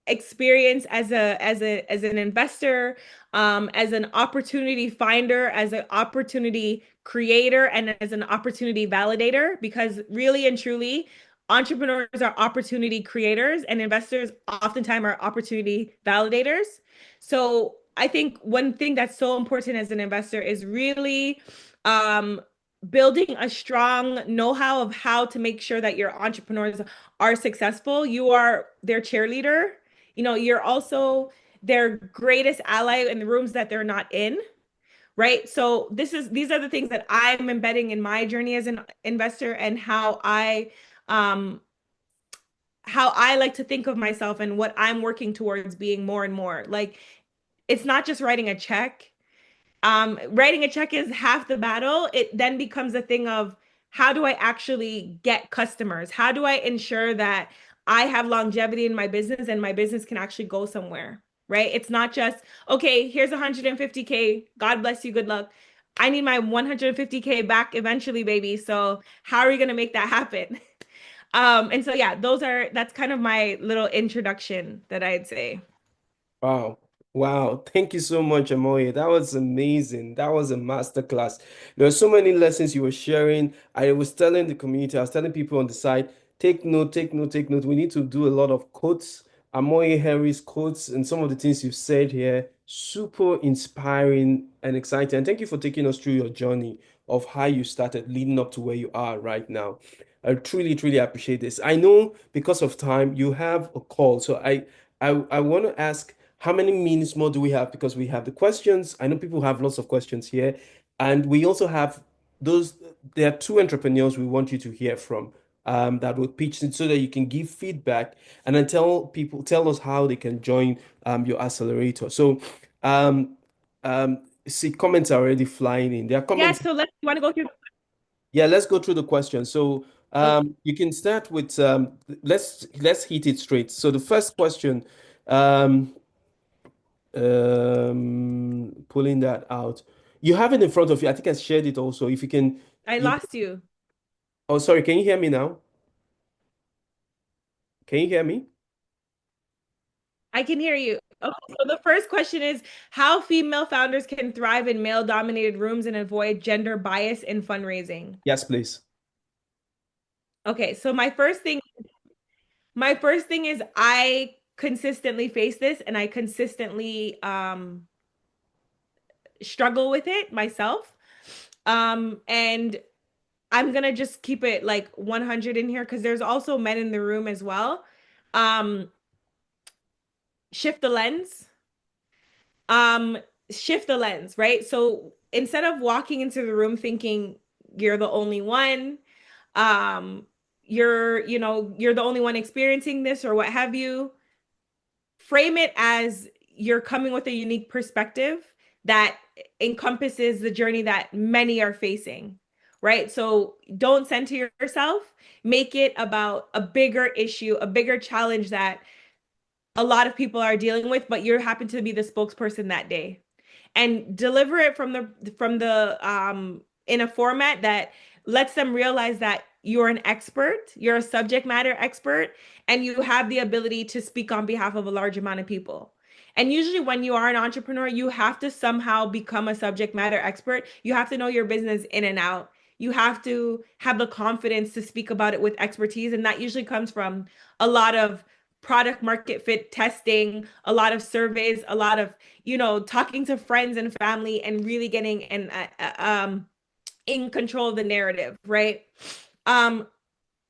experience as an investor, as an opportunity finder, as an opportunity creator, and as an opportunity validator, because really and truly, entrepreneurs are opportunity creators and investors oftentimes are opportunity validators. So I think one thing that's so important as an investor is really building a strong know-how of how to make sure that your entrepreneurs are successful. You are their cheerleader. You're also their greatest ally in the rooms that they're not in, right? So these are the things that I'm embedding in my journey as an investor, and how I like to think of myself and what I'm working towards being more and more. Like, it's not just writing a check. Writing a check is half the battle. It then becomes a thing of, how do I actually get customers? How do I ensure that I have longevity in my business and my business can actually go somewhere, right? It's not just, okay, here's 150K. God bless you. Good luck. I need my 150K back eventually, baby. So how are we going to make that happen? And so yeah, that's kind of my little introduction that I'd say. Wow. Wow. Thank you so much, Amoye. That was amazing. That was a masterclass. There are so many lessons you were sharing. I was telling the community, I was telling people on the side, take note, take note, take note. We need to do a lot of quotes, Amoye Henry's quotes, and some of the things you've said here. Super inspiring and exciting. And thank you for taking us through your journey of how you started leading up to where you are right now. I truly, truly appreciate this. I know because of time, you have a call. So I want to ask, how many minutes more do we have? Because we have the questions. I know people have lots of questions here. And we also have those, there are two entrepreneurs we want you to hear from that will pitch it so that you can give feedback and then tell us how they can join your accelerator. So see, comments are already flying in. There are Yeah, comments. so you want to go through? Yeah, let's go through the questions. So Okay. you can start with let's hit it straight. So the first question, um, pulling that out. You have it in front of you. I think I shared it also. If you can, I you, lost you. oh, sorry, can you hear me now? Can you hear me? I can hear you. Okay, so the first question is how female founders can thrive in male-dominated rooms and avoid gender bias in fundraising. Yes, please. Okay, so my first thing is I consistently face this and I consistently struggle with it myself. And I'm gonna just keep it like 100 in here because there's also men in the room as well. Um, shift the lens. Um, shift the lens, right? So instead of walking into the room thinking you're the only one, um, you're the only one experiencing this or what have you, frame it as you're coming with a unique perspective that encompasses the journey that many are facing, right? So don't center yourself, make it about a bigger issue, a bigger challenge that a lot of people are dealing with, but you happen to be the spokesperson that day. And deliver it from the in a format that lets them realize that you're an expert, you're a subject matter expert, and you have the ability to speak on behalf of a large amount of people. And usually when you are an entrepreneur, you have to somehow become a subject matter expert. You have to know your business in and out. You have to have the confidence to speak about it with expertise. And that usually comes from a lot of product market fit testing, a lot of surveys, a lot of, talking to friends and family and really getting in control of the narrative, right? Um,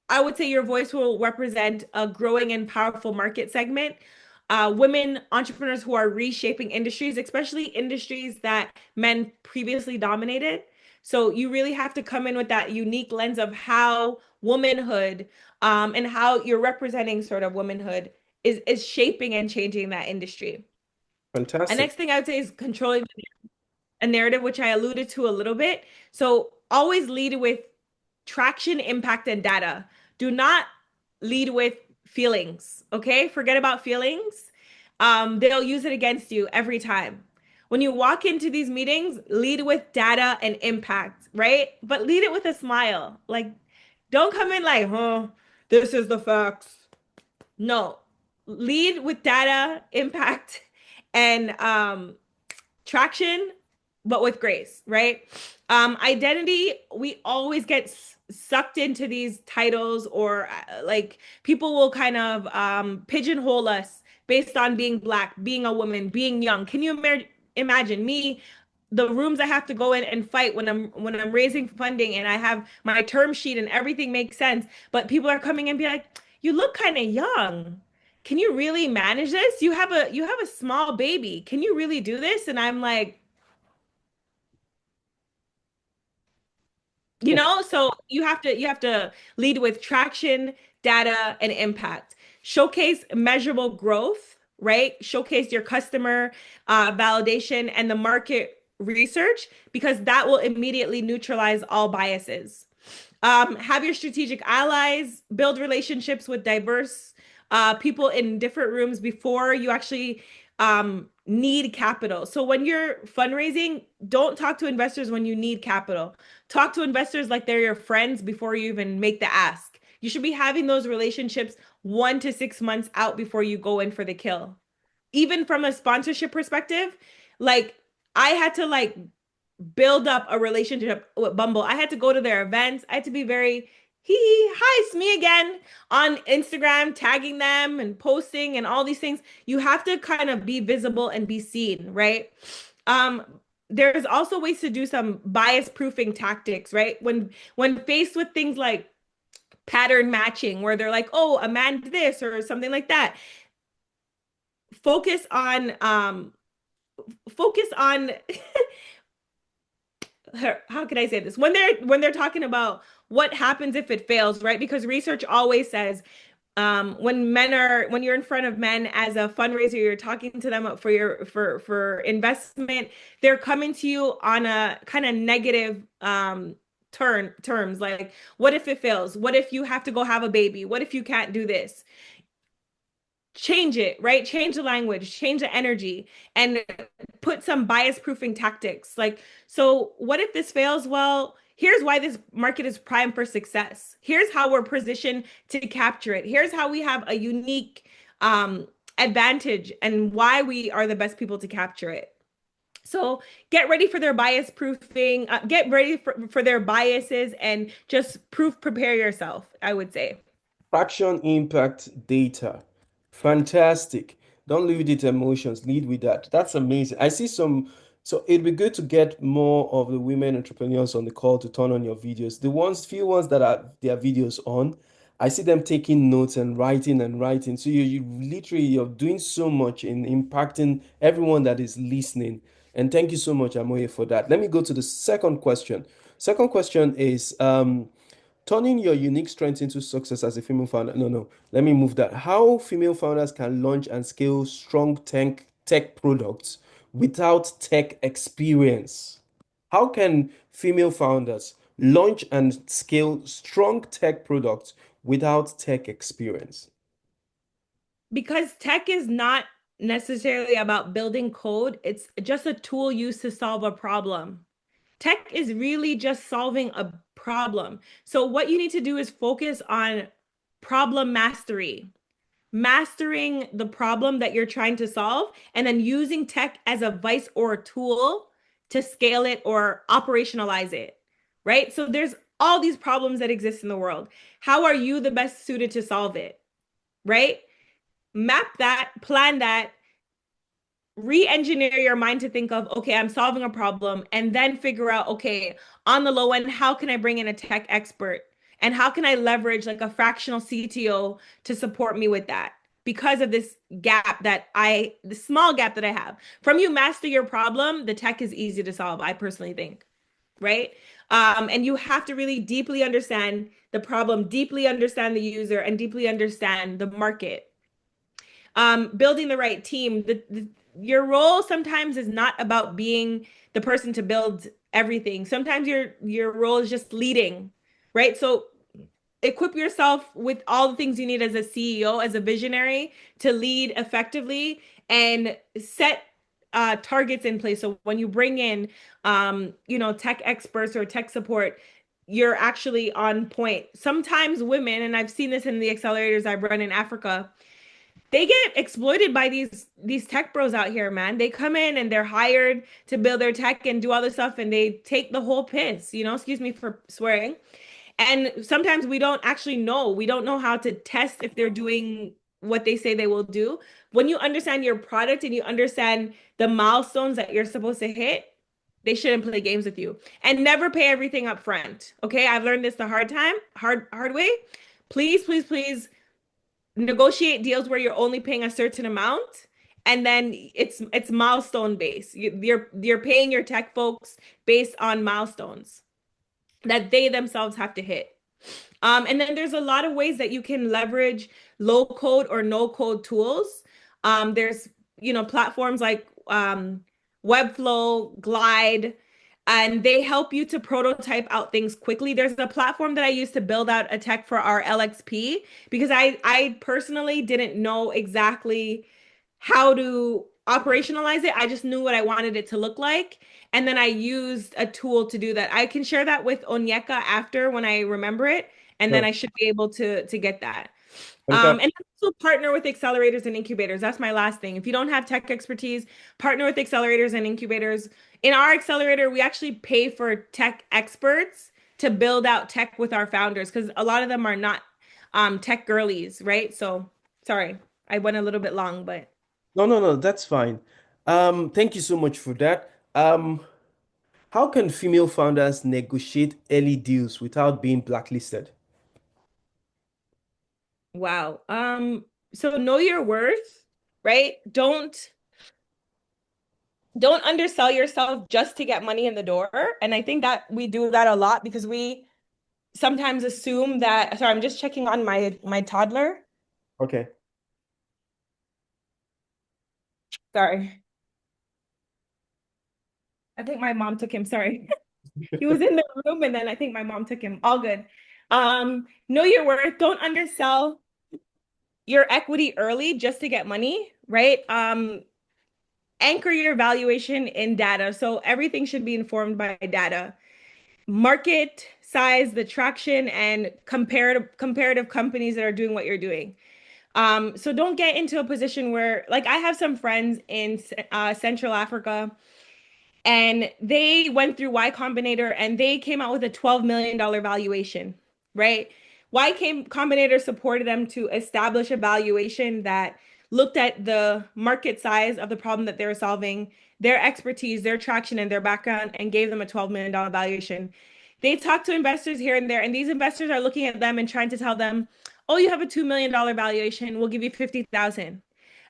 I would say your voice will represent a growing and powerful market segment. Women entrepreneurs who are reshaping industries, especially industries that men previously dominated. So you really have to come in with that unique lens of how womanhood, and how you're representing sort of womanhood is shaping and changing that industry. And Fantastic. next thing I would say is controlling a narrative, which I alluded to a little bit. So always lead with traction, impact, and data. Do not lead with feelings, okay? Forget about feelings. They'll use it against you every time. When you walk into these meetings, lead with data and impact, right? But lead it with a smile. Like, don't come in like, this is the facts. No, lead with data, impact, and traction, but with grace, right? Identity, we always get sucked into these titles, or like people will kind of pigeonhole us based on being Black, being a woman, being young. Can you imagine me? The rooms I have to go in and fight when I'm raising funding and I have my term sheet and everything makes sense, but people are coming and be like, "You look kind of young. Can you really manage this? You have a small baby. Can you really do this?" And I'm like, so you have to lead with traction, data, and impact. Showcase measurable growth, right? Showcase your customer validation and the market research, because that will immediately neutralize all biases. Have your strategic allies, build relationships with diverse people in different rooms before you actually need capital. So when you're fundraising, don't talk to investors when you need capital. Talk to investors like they're your friends before you even make the ask. You should be having those relationships 1 to 6 months out before you go in for the kill. Even from a sponsorship perspective, like I had to like build up a relationship with Bumble. I had to go to their events. I had to be very hi, it's me again on Instagram, tagging them and posting and all these things. You have to kind of be visible and be seen, right? There's also ways to do some bias proofing tactics, right? When faced with things like pattern matching, where they're like, oh, a man did this or something like that. Focus on how can I say this? When they're talking about what happens if it fails, right? Because research always says when you're in front of men as a fundraiser, you're talking to them for investment, they're coming to you on a kind of negative terms, like, what if it fails? What if you have to go have a baby? What if you can't do this? Change it, right? Change the language, change the energy, and put some bias proofing tactics. Like, so what if this fails? Well, here's why this market is primed for success. Here's how we're positioned to capture it. Here's how we have a unique advantage and why we are the best people to capture it. So get ready for their bias proofing, get ready for their biases, and just prepare yourself, I would say. Action, impact, data. Fantastic. Don't lead with emotions, lead with that. That's amazing. I see some, so it'd be good to get more of the women entrepreneurs on the call to turn on your videos. The few ones that are their videos on, I see them taking notes and writing and writing. So you're doing so much in impacting everyone that is listening. And thank you so much, Amoye, for that. Let me go to the second question. Second question is, turning your unique strengths into success as a female founder. No, let me move that. How female founders can launch and scale strong tech products without tech experience. How can female founders launch and scale strong tech products without tech experience? Because tech is not necessarily about building code, it's just a tool used to solve a problem. Tech is really just solving a problem. So what you need to do is focus on problem mastery, mastering the problem that you're trying to solve, and then using tech as a vice or a tool to scale it or operationalize it, right? So there's all these problems that exist in the world. How are you the best suited to solve it, right? Map that, plan that, re-engineer your mind to think of, okay, I'm solving a problem, and then figure out, okay, on the low end, how can I bring in a tech expert? And how can I leverage like a fractional CTO to support me with that? Because of this the small gap that I have. From you master your problem, the tech is easy to solve, I personally think, right? And you have to really deeply understand the problem, deeply understand the user, and deeply understand the market. Building the right team. Your role sometimes is not about being the person to build everything. Sometimes your role is just leading, right? So equip yourself with all the things you need as a CEO, as a visionary, to lead effectively and set targets in place. So when you bring in, tech experts or tech support, you're actually on point. Sometimes women, and I've seen this in the accelerators I've run in Africa, they get exploited by these tech bros out here, man. They come in and they're hired to build their tech and do all this stuff, and they take the whole piss, excuse me for swearing. And sometimes we don't actually know. We don't know how to test if they're doing what they say they will do. When you understand your product and you understand the milestones that you're supposed to hit, they shouldn't play games with you. And never pay everything up front. Okay, I've learned this the hard way. Please, please, please negotiate deals where you're only paying a certain amount, and then it's milestone based. You're paying your tech folks based on milestones that they themselves have to hit. And then there's a lot of ways that you can leverage low code or no code tools. There's platforms like Webflow, Glide, and they help you to prototype out things quickly. There's a platform that I used to build out a tech for our LXP because I personally didn't know exactly how to operationalize it. I just knew what I wanted it to look like. And then I used a tool to do that. I can share that with Onyeka after when I remember it. and then Sure. I should be able to get that. Erykah, And also partner with accelerators and incubators. That's my last thing. If you don't have tech expertise, partner with accelerators and incubators. In our accelerator, we actually pay for tech experts to build out tech with our founders because a lot of them are not tech girlies, right? So sorry, I went a little bit long, but no, that's fine. Thank you so much for that. How can female founders negotiate early deals without being blacklisted? wow. So know your worth, right? Don't undersell yourself just to get money in the door. And I think that we do that a lot because we sometimes assume that, sorry, I'm just checking on my toddler. Okay. Sorry. I think my mom took him. Sorry. He was in the room and then I think my mom took him. All good. Know your worth. Don't undersell your equity early just to get money, right? Anchor your valuation in data. So everything should be informed by data. Market size, the traction, and comparative companies that are doing what you're doing. So don't get into a position where, like, I have some friends in Central Africa, and they went through Y Combinator, and they came out with a $12 million valuation, right? Combinator supported them to establish a valuation that looked at the market size of the problem that they were solving, their expertise, their traction, and their background, and gave them a $12 million valuation. They talk to investors here and there, and these investors are looking at them and trying to tell them, oh, you have a $2 million valuation, we'll give you 50,000.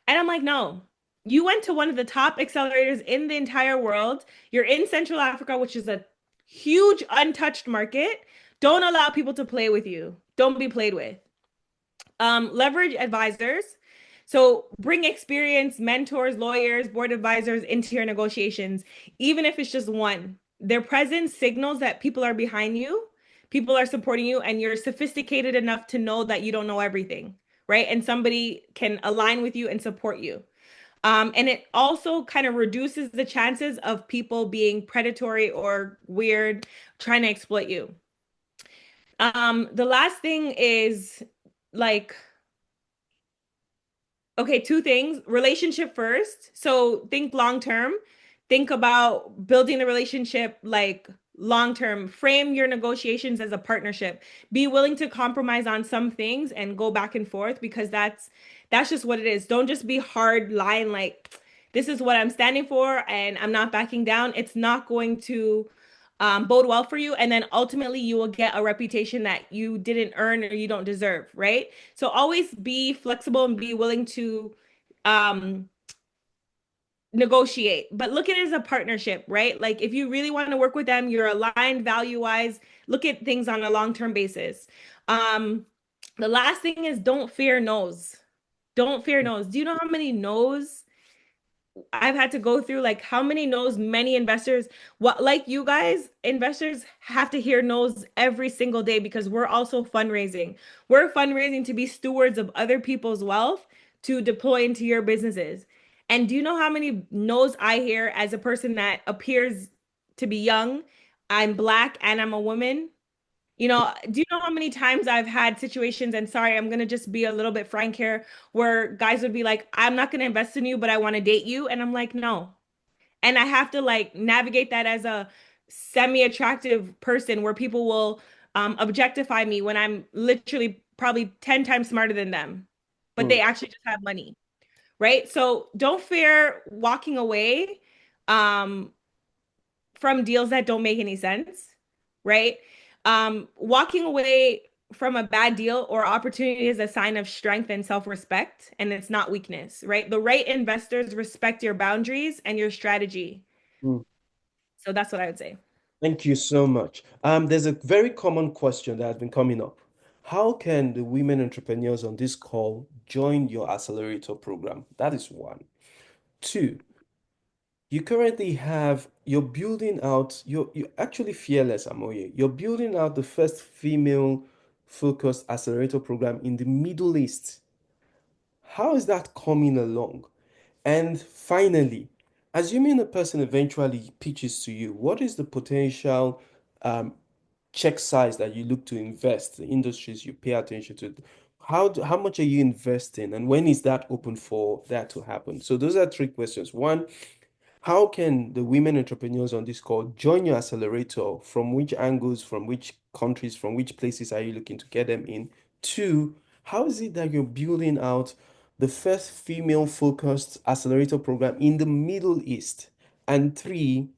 And I'm like, no, you went to one of the top accelerators in the entire world. You're in Central Africa, which is a huge untouched market. Don't allow people to play with you. Don't be played with. Leverage advisors. So bring experienced mentors, lawyers, board advisors into your negotiations, even if it's just one. Their presence signals that people are behind you, people are supporting you, and you're sophisticated enough to know that you don't know everything, right? And somebody can align with you and support you. And it also kind of reduces the chances of people being predatory or weird, trying to exploit you. The last thing is like, okay, two things. Relationship first. So think long term. Think about building the relationship like long term. Frame your negotiations as a partnership. Be willing to compromise on some things and go back and forth because that's just what it is. Don't just be hard line like this is what I'm standing for and I'm not backing down. It's not going to bode well for you. And then ultimately you will get a reputation that you didn't earn or you don't deserve, right? So always be flexible and be willing to um, negotiate, but look at it as a partnership, right? Like if you really want to work with them, you're aligned value-wise, look at things on a long-term basis. The last thing is don't fear no's. Don't fear no's. Do you know how many no's I've had to go through? Like how many no's many investors, what like you guys, investors have to hear no's every single day because we're also fundraising. We're fundraising to be stewards of other people's wealth to deploy into your businesses. And do you know how many no's I hear as a person that appears to be young? I'm black and I'm a woman. You know, do you know how many times I've had situations, and sorry, I'm gonna just be a little bit frank here, where guys would be like, I'm not gonna invest in you, but I want to date you. And I'm like, no. And I have to like navigate that as a semi-attractive person where people will objectify me when I'm literally probably 10 times smarter than them, but Mm. they actually just have money, right? So don't fear walking away um, from deals that don't make any sense, right? Walking away from a bad deal or opportunity is a sign of strength and self-respect, and it's not weakness, right? The right investors respect your boundaries and your strategy. Mm. So that's what I would say. Thank you so much. There's a very common question that has been coming up. How can the women entrepreneurs on this call join your accelerator program? That is one. Two, you're building out, you're actually fearless, Amoye. You're building out the first female focused accelerator program in the Middle East. How is that coming along? And finally, assuming a person eventually pitches to you, what is the potential um, check size that you look to invest, the industries you pay attention to. How much are you investing, and when is that open for that to happen? So those are three questions. One, how can the women entrepreneurs on this call join your accelerator? From which angles, from which countries, from which places are you looking to get them in? Two, how is it that you're building out the first female-focused accelerator program in the Middle East? And three,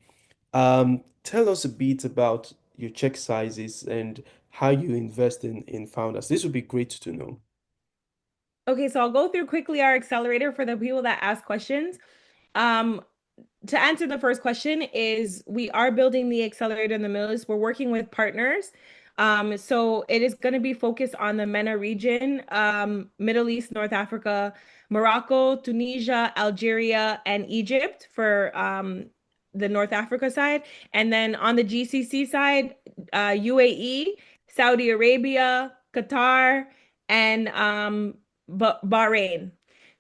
tell us a bit about your check sizes and how you invest in founders. This would be great to know. Okay, so I'll go through quickly our accelerator for the people that ask questions. Um, to answer the first question is we are building the accelerator in the Middle East. We're working with partners. So it is going to be focused on the MENA region, Middle East, North Africa, Morocco, Tunisia, Algeria, and Egypt for the North Africa side. And then on the GCC side, UAE, Saudi Arabia, Qatar, and Bahrain.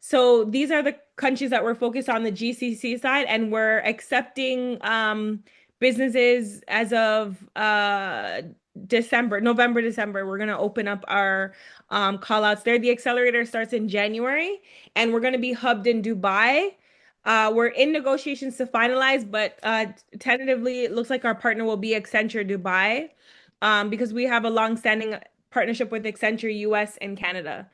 So these are the countries that we're focused on the GCC side, and we're accepting businesses as of November, December. We're going to open up our call outs there. The accelerator starts in January, and we're going to be hubbed in Dubai. We're in negotiations to finalize, but tentatively, it looks like our partner will be Accenture Dubai because we have a long-standing partnership with Accenture US and Canada.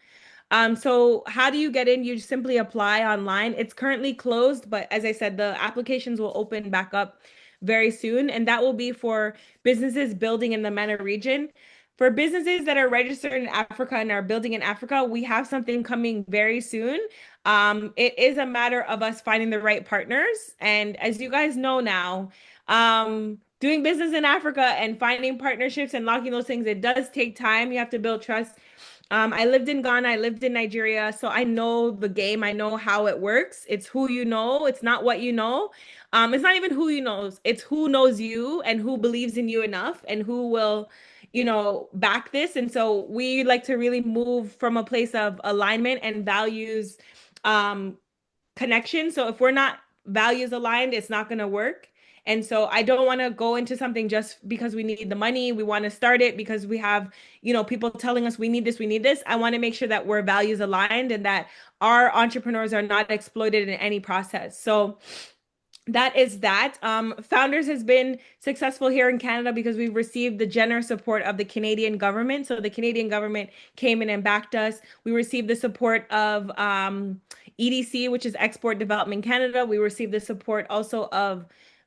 So how do you get in? You simply apply online. It's currently closed, but as I said, the applications will open back up very soon, and that will be for businesses building in the MENA region. For businesses that are registered in Africa and are building in Africa, we have something coming very soon. It is a matter of us finding the right partners. And as you guys know now, doing business in Africa and finding partnerships and locking those things, it does take time. You have to build trust. I lived in Ghana, I lived in Nigeria, so I know the game. I know how it works. It's who you know, it's not what you know. It's not even who you knows, it's who knows you and who believes in you enough and who will, back this. And so we like to really move from a place of alignment and values, connection. So if we're not values aligned, it's not going to work. And so I don't want to go into something just because we need the money. We want to start it because we have, people telling us we need this, we need this. I want to make sure that we're values aligned and that our entrepreneurs are not exploited in any process. So that is that. Founders has been successful here in Canada because we've received the generous support of the Canadian government. So the Canadian government came in and backed us. We received the support of EDC, which is Export Development Canada. We received the support also of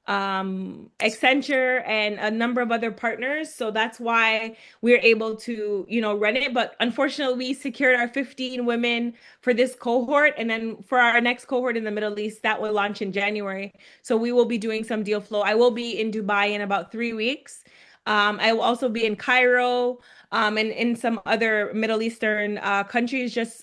Accenture and a number of other partners. So that's why we're able to, run it. But unfortunately, we secured our 15 women for this cohort. And then for our next cohort in the Middle East, that will launch in January. So we will be doing some deal flow. I will be in Dubai in about 3 weeks. I will also be in Cairo and in some other Middle Eastern countries, just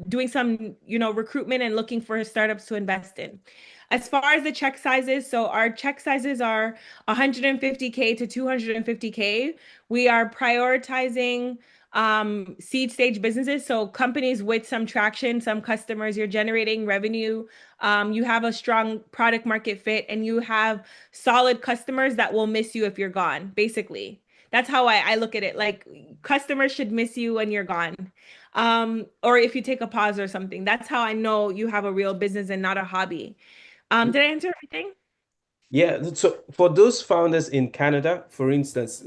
doing some, recruitment and looking for startups to invest in. As far as the check sizes, so our check sizes are 150K to 250K. We are prioritizing seed stage businesses. So companies with some traction, some customers, you're generating revenue, you have a strong product market fit, and you have solid customers that will miss you if you're gone, basically. That's how I look at it. Like customers should miss you when you're gone. Or if you take a pause or something. That's how I know you have a real business and not a hobby. Did I answer everything? Yeah, so for those founders in Canada, for instance,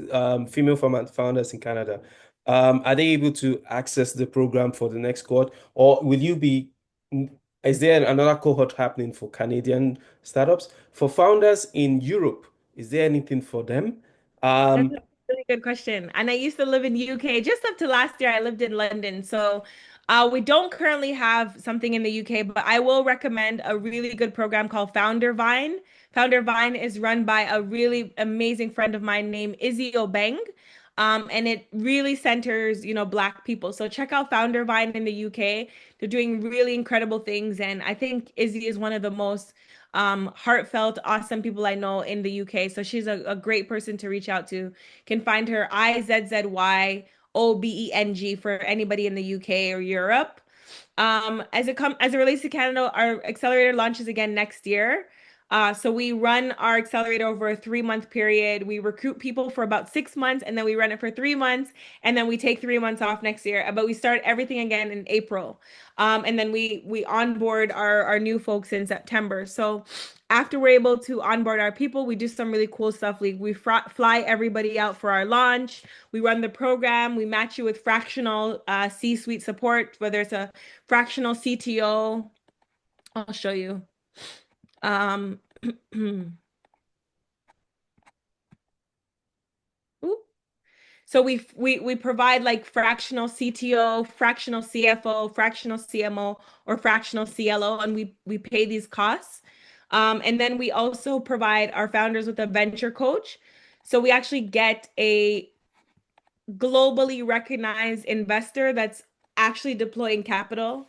female founders in Canada, are they able to access the program for the next cohort, or is there another cohort happening for Canadian startups? For founders in Europe, is there anything for them? That's a really good question. And I used to live in the UK. Just up to last year, I lived in London. So we don't currently have something in the UK, but I will recommend a really good program called FounderVine. FounderVine is run by a really amazing friend of mine named Izzy Obeng. And it really centers, Black people. So check out FounderVine in the UK. They're doing really incredible things. And I think Izzy is one of the most heartfelt, awesome people I know in the UK. So she's a great person to reach out to. Can find her IZZYOBENG for anybody in the UK or Europe. As it relates to Canada, our accelerator launches again next year. So we run our accelerator over a 3-month period. We recruit people for about 6 months, and then we run it for 3 months, and then we take 3 months off next year. But we start everything again in April. And then we onboard our new folks in September. So after we're able to onboard our people, we do some really cool stuff. We fly everybody out for our launch. We run the program. We match you with fractional C-suite support, whether it's a fractional CTO. I'll show you. So we provide like fractional CTO, fractional CFO, fractional CMO, or fractional CLO, and we pay these costs. And then we also provide our founders with a venture coach. So we actually get a globally recognized investor that's actually deploying capital,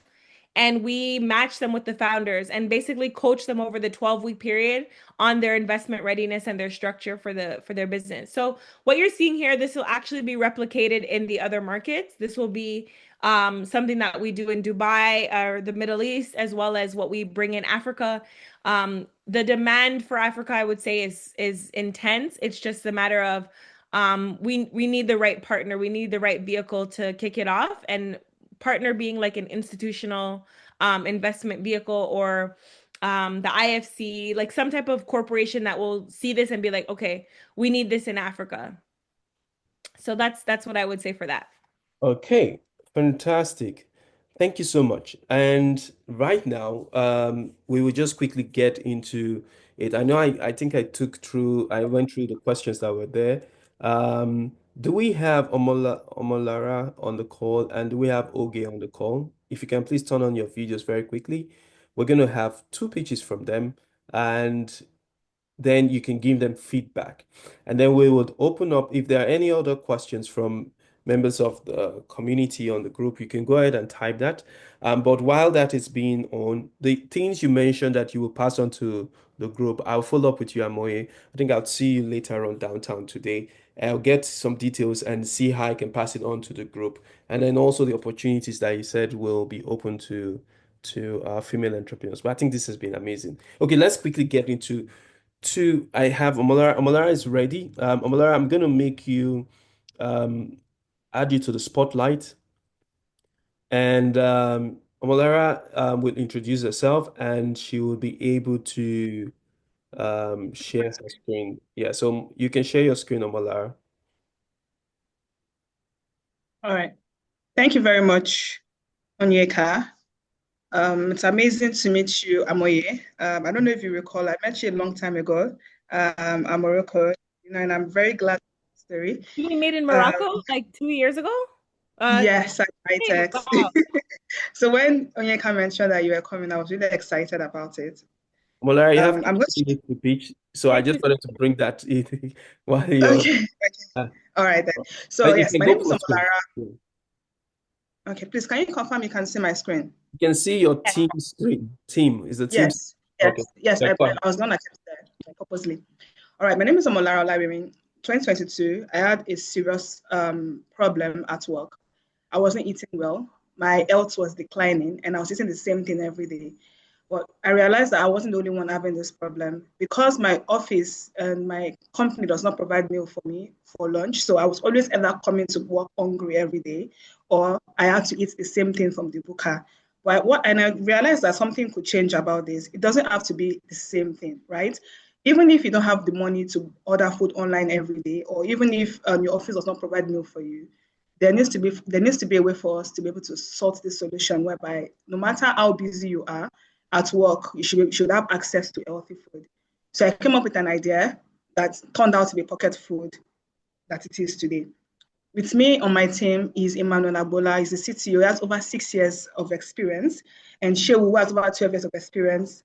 and we match them with the founders and basically coach them over the 12-week period on their investment readiness and their structure for their business. So what you're seeing here, this will actually be replicated in the other markets. This will be something that we do in Dubai or the Middle East, as well as what we bring in Africa. The demand for Africa, I would say, is intense. It's just a matter of we need the right partner. We need the right vehicle to kick it off, and partner being like an institutional investment vehicle, or the IFC, like some type of corporation that will see this and be like, okay, we need this in Africa. So that's what I would say for that. Okay, fantastic. Thank you so much. And right now, we will just quickly get into it. I know I think I went through the questions that were there. Do we have Omolara on the call, and do we have Oge on the call? If you can please turn on your videos very quickly. We're going to have 2 pitches from them, and then you can give them feedback. And then we would open up, if there are any other questions from members of the community on the group, you can go ahead and type that. But while that is being on, the things you mentioned that you will pass on to the group, I'll follow up with you, Amoye. I think I'll see you later on downtown today. I'll get some details and see how I can pass it on to the group. And then also the opportunities that you said will be open to female entrepreneurs. But I think this has been amazing. Okay, let's quickly get into I have Omolara. Omolara is ready. Omolara, I'm going to make you add you to the spotlight. And Omolara will introduce herself, and she will be able to share her screen. Yeah, so you can share your screen, Omolara. All right. Thank you very much, Onyeka. It's amazing to meet you, Amoye. I don't know if you recall, I met you a long time ago. I'm Morocco, and I'm very glad for the story. You made in Morocco like 2 years ago? Yes, I Hey, text. wow. So when Onyeka mentioned that you were coming, I was really excited about it. Omolara, you have I'm going to. to pitch, so I just wanted to bring that in while you're. Okay. All right then. So you yes, can my go name is first. Omolara. Okay, please, can you confirm you can see my screen? You can see your team screen. Team is the team. Yes, Okay. yes. Yeah, go I ahead. was the one that kept there purposely. All right, my name is Omolara Olawirin. 2022, I had a serious problem at work. I wasn't eating well. My health was declining, and I was eating the same thing every day. But I realized that I wasn't the only one having this problem, because my office and my company does not provide meal for me for lunch. So I was always either coming to work hungry every day, or I had to eat the same thing from the buka. And I realized that something could change about this. It doesn't have to be the same thing, right? Even if you don't have the money to order food online every day, or even if your office does not provide meal for you, there needs to be a way for us to be able to sort this solution, whereby no matter how busy you are at work, you should have access to healthy food. So I came up with an idea that turned out to be pocket food that it is today. With me on my team is Emmanuel Abola. He's the CTO. He has over 6 years of experience, and Shehu, who has over 12 years of experience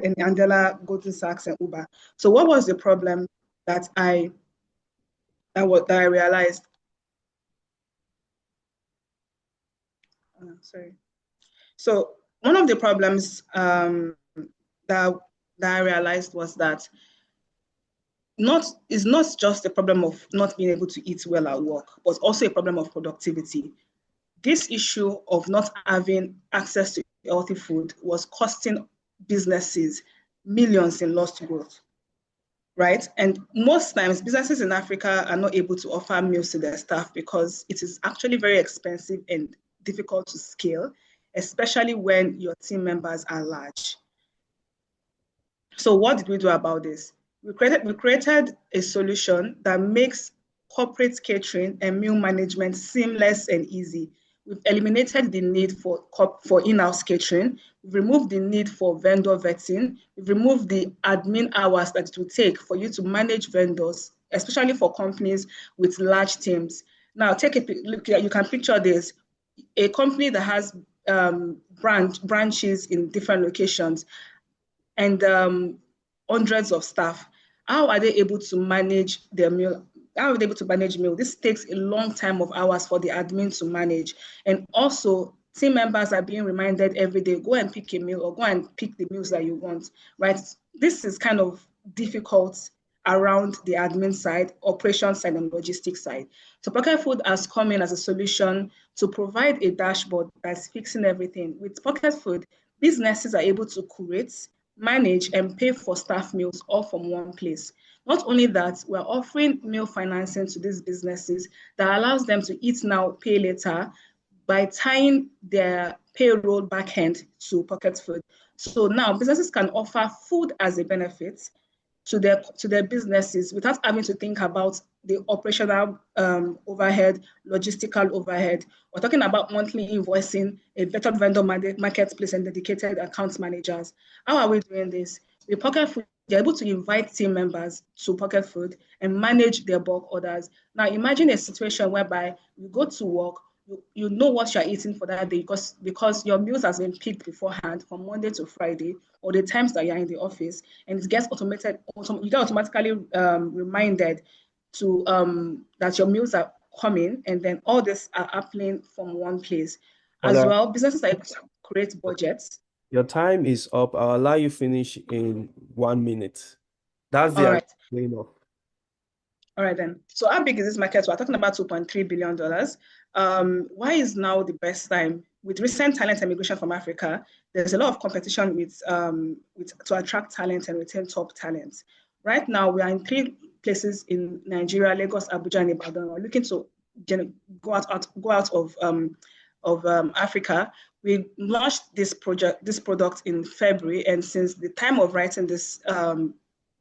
in Andela, Goldman Sachs, and Uber. So what was the problem that I realized? Sorry. So one of the problems that I realized was that it's not just a problem of not being able to eat well at work, but also a problem of productivity. This issue of not having access to healthy food was costing businesses millions in lost growth, right? And most times businesses in Africa are not able to offer meals to their staff because it is actually very expensive and difficult to scale, especially when your team members are large. So what did we do about this? We created a solution that makes corporate catering and meal management seamless and easy. We've eliminated the need for in-house catering. We've removed the need for vendor vetting. We've removed the admin hours that it will take for you to manage vendors, especially for companies with large teams. Now, take a look. You can picture this: a company that has branches in different locations and hundreds of staff. How are they able to manage their meal? How are they able to manage meal? This takes a long time of hours for the admin to manage. And also, team members are being reminded every day, go and pick a meal or go and pick the meals that you want, right? This is kind of difficult around the admin side, operations side, and logistics side. So Pocket Food has come in as a solution to provide a dashboard that's fixing everything. With Pocket Food, businesses are able to curate, manage, and pay for staff meals all from one place. Not only that, we're offering meal financing to these businesses that allows them to eat now, pay later by tying their payroll backend to Pocket Food. So now businesses can offer food as a benefit to their businesses without having to think about the operational overhead, logistical overhead. We're talking about monthly invoicing, a better vendor marketplace, and dedicated account managers. How are we doing this? With Pocket Food, you're able to invite team members to Pocket Food and manage their bulk orders. Now, imagine a situation whereby you go to work, you know what you're eating for that day because your meals has been picked beforehand from Monday to Friday or the times that you're in the office, and it gets automated. You get automatically reminded to that your meals are coming, and then all this are happening from one place. As well, businesses are able to create budgets. Your time is up. I'll allow you finish in 1 minute. That's the explain of. All right then. So how big is this market? We're talking about $2.3 billion. Why is now the best time? With recent talent immigration from Africa, there's a lot of competition with to attract talent and retain top talent. Right now, we are in 3 places in Nigeria: Lagos, Abuja, and Ibadan. We're looking to go out of Africa. We launched this product in February, and since the time of writing this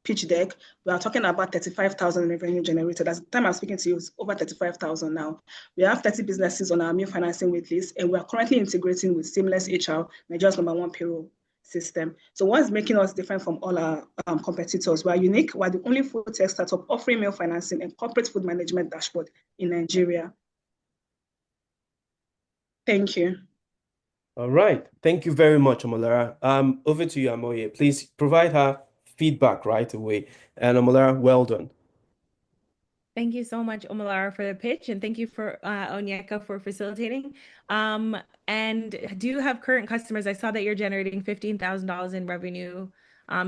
pitch deck, we are talking about 35,000 revenue generated. At the time I'm speaking to you, it's over 35,000 now. We have 30 businesses on our meal financing waitlist, and we are currently integrating with Seamless HR, Nigeria's #1 payroll system. So what's making us different from all our competitors? We're unique. We're the only food tech startup offering meal financing and corporate food management dashboard in Nigeria. Thank you. All right. Thank you very much, Omolara. Over to you, Amoye. Please provide her feedback right away. And Omolara, well done. Thank you so much, Omolara, for the pitch, and thank you for Onyeka for facilitating. And do you have current customers? I saw that you're generating $15,000 in revenue.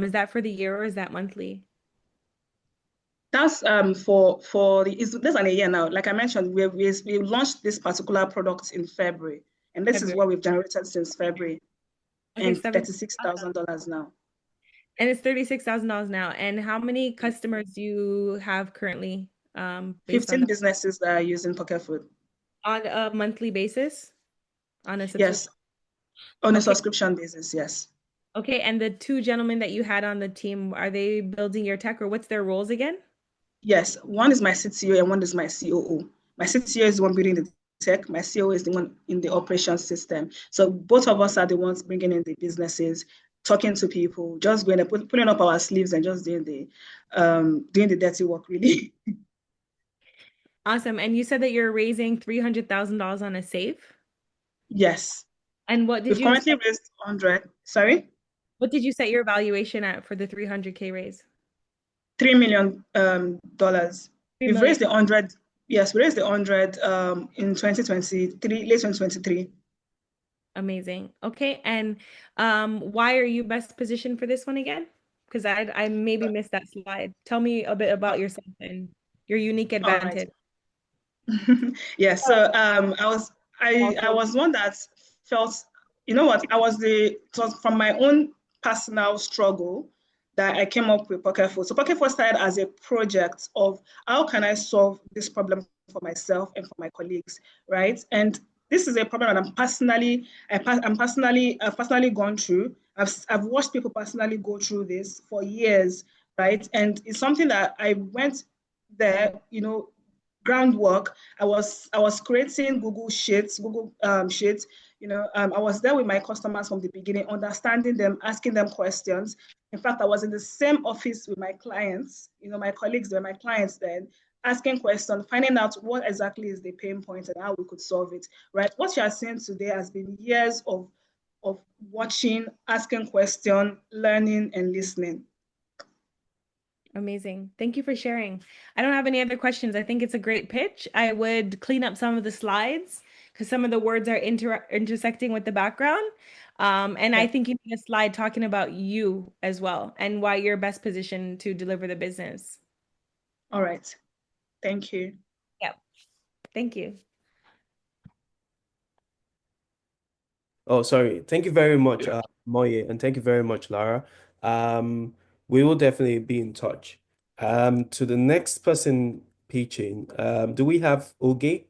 Is that for the year or is that monthly? That's for less than a year now. Like I mentioned, we launched this particular product in February, and this is what we've generated since February, and $36,000 now. And it's $36,000 now. And how many customers do you have currently? 15 businesses that are using Pocket Food. On a monthly basis? On a subscription? Yes. On a subscription basis, yes. Okay, and the 2 gentlemen that you had on the team, are they building your tech, or what's their roles again? Yes, one is my CTO and one is my COO. My CTO is the one building the tech. My COO is the one in the operations system. So both of us are the ones bringing in the businesses, talking to people, just going and putting up our sleeves and just doing the dirty work, really. Awesome. And you said that you're raising $300,000 on a safe? Yes. And what did We've currently raised 100. Sorry? What did you set your valuation at for the 300K raise? $3 million. We've raised the 100. Yes, we raised the 100 in 2023, late 2023. Amazing. Okay. And why are you best positioned for this one again? Because I maybe missed that slide. Tell me a bit about yourself and your unique advantage. Yes. So I was one that felt, you know what, it was from my own personal struggle that I came up with Pocketful. So Pocketful started as a project of how can I solve this problem for myself and for my colleagues, right? And this is a problem that I've personally gone through. I've watched people personally go through this for years, right? And it's something that I went there, groundwork. I was creating Google Sheets, I was there with my customers from the beginning, understanding them, asking them questions. In fact, I was in the same office with my clients, my colleagues were my clients then, asking questions, finding out what exactly is the pain point and how we could solve it, right? What you are seeing today has been years of watching, asking questions, learning, and listening. Amazing. Thank you for sharing. I don't have any other questions. I think it's a great pitch. I would clean up some of the slides because some of the words are intersecting with the background. And I think you need a slide talking about you as well and why you're best positioned to deliver the business. All right. Thank you. Yep. Thank you. Oh, sorry. Thank you very much, Moye, and thank you very much, Lara. We will definitely be in touch. To the next person pitching, do we have Oge?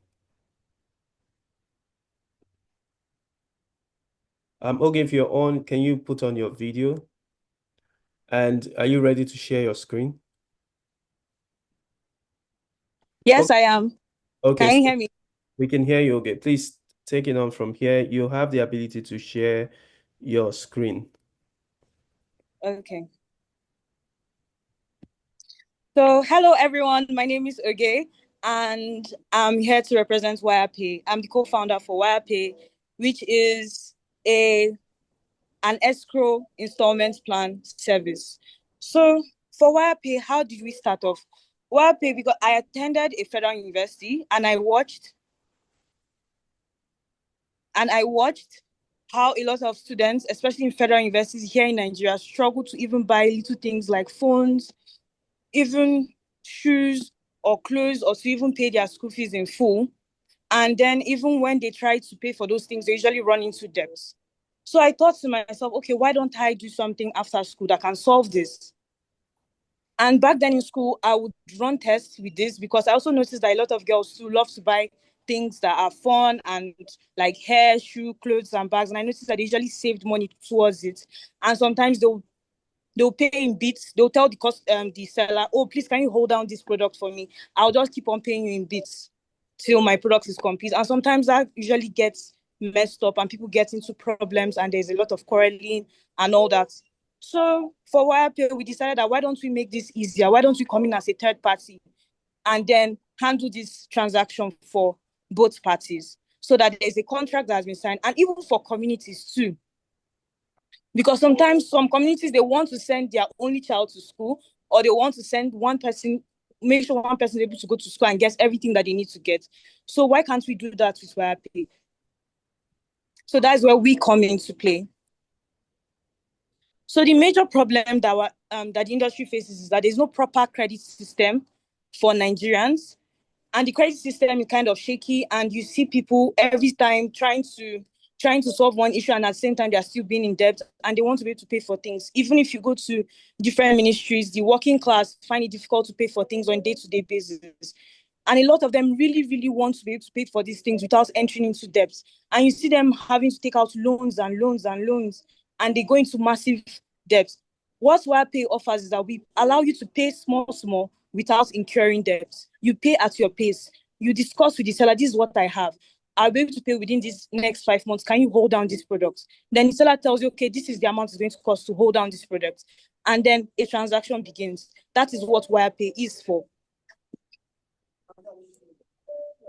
Oge, if you're on, can you put on your video? And are you ready to share your screen? Yes, I am. Okay, Can you hear me? we can hear you, Oge. Please take it on from here. You have the ability to share your screen. Okay. So, hello everyone. My name is Oge, and I'm here to represent WirePay. I'm the co-founder for WirePay, which is an escrow installment plan service. So, for WirePay, how did we start off? WirePay, because I attended a federal university, and I watched how a lot of students, especially in federal universities here in Nigeria, struggle to even buy little things like phones, even shoes or clothes, or to even pay their school fees in full. And then even when they try to pay for those things, they usually run into debts. So I thought to myself, okay, why don't I do something after school that can solve this? And back then in school, I would run tests with this because I also noticed that a lot of girls still love to buy things that are fun and like hair, shoe, clothes, and bags. And I noticed that they usually saved money towards it. And sometimes they'll pay in bits. They'll tell the seller, oh, please, can you hold down this product for me? I'll just keep on paying you in bits till my product is complete. And sometimes that usually gets messed up and people get into problems and there's a lot of quarreling and all that. So for WirePay, we decided that why don't we make this easier? Why don't we come in as a third party and then handle this transaction for both parties so that there's a contract that has been signed, and even for communities too. Because sometimes some communities, they want to send their only child to school, or they want to send one person, make sure one person is able to go to school and get everything that they need to get. So why can't we do that with WirePay? So that's where we come into play. So the major problem that the industry faces is that there's no proper credit system for Nigerians. And the credit system is kind of shaky, and you see people every time trying to solve one issue, and at the same time they're still being in debt and they want to be able to pay for things. Even if you go to different ministries, the working class find it difficult to pay for things on a day-to-day basis. And a lot of them really, really want to be able to pay for these things without entering into debts. And you see them having to take out loans and loans and loans, and they go into massive debts. What WirePay offers is that we allow you to pay small without incurring debts. You pay at your pace. You discuss with the seller, this is what I have. I'll be able to pay within these next 5 months. Can you hold down this product? Then the seller tells you, okay, this is the amount it's going to cost to hold down this product. And then a transaction begins. That is what WirePay is for.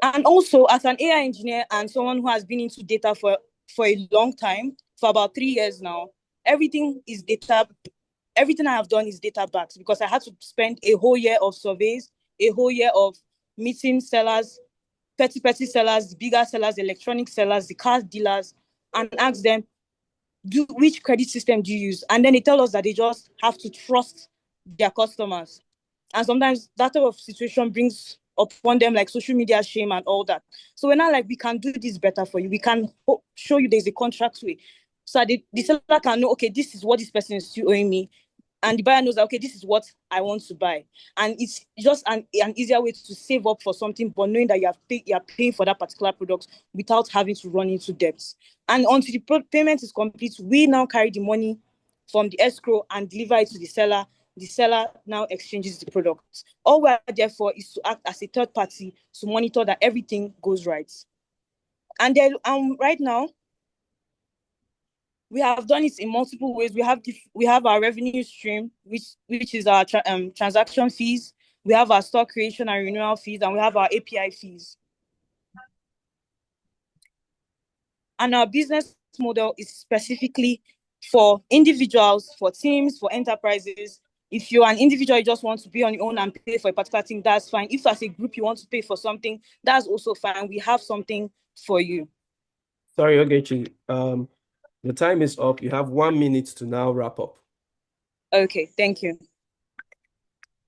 And also, as an AI engineer and someone who has been into data for a long time, for about 3 years now, everything is data. Everything I have done is data backed because I had to spend a whole year of surveys, a whole year of meeting sellers, petty sellers, bigger sellers, electronic sellers, the car dealers, and ask them, which credit system do you use? And then they tell us that they just have to trust their customers. And sometimes that type of situation brings upon them like social media shame and all that. So we're not like, we can do this better for you. We can show you there's a contract way. So the seller can know, okay, this is what this person is still owing me. and the buyer knows that, okay, this is what I want to buy. And it's just an easier way to save up for something, but knowing that you are paying for that particular product without having to run into debts. And until the payment is complete, we now carry the money from the escrow and deliver it to the seller. The seller now exchanges the product. All we are there for is to act as a third party to monitor that everything goes right. And then right now, we have done it in multiple ways. We have our revenue stream, which is our transaction fees. We have our stock creation and renewal fees, and we have our API fees. And our business model is specifically for individuals, for teams, for enterprises. If you're an individual, you just want to be on your own and pay for a particular thing, that's fine. If as a group you want to pay for something, that's also fine. We have something for you. Sorry, Ogechi. The time is up. You have 1 minute to now wrap up. Okay, thank you.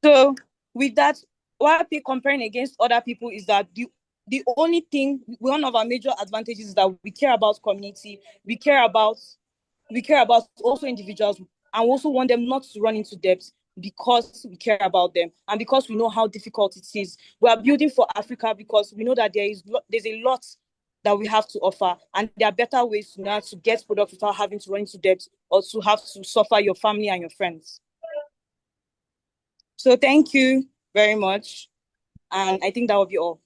So with that, what we're comparing against other people is that the only thing, one of our major advantages is that we care about community, we care about also individuals, and also want them not to run into debt because we care about them and because we know how difficult it is. We are building for Africa because we know that there's a lot that we have to offer, and there are better ways now to get products without having to run into debt or to have to suffer your family and your friends. So thank you very much, and I think that will be all.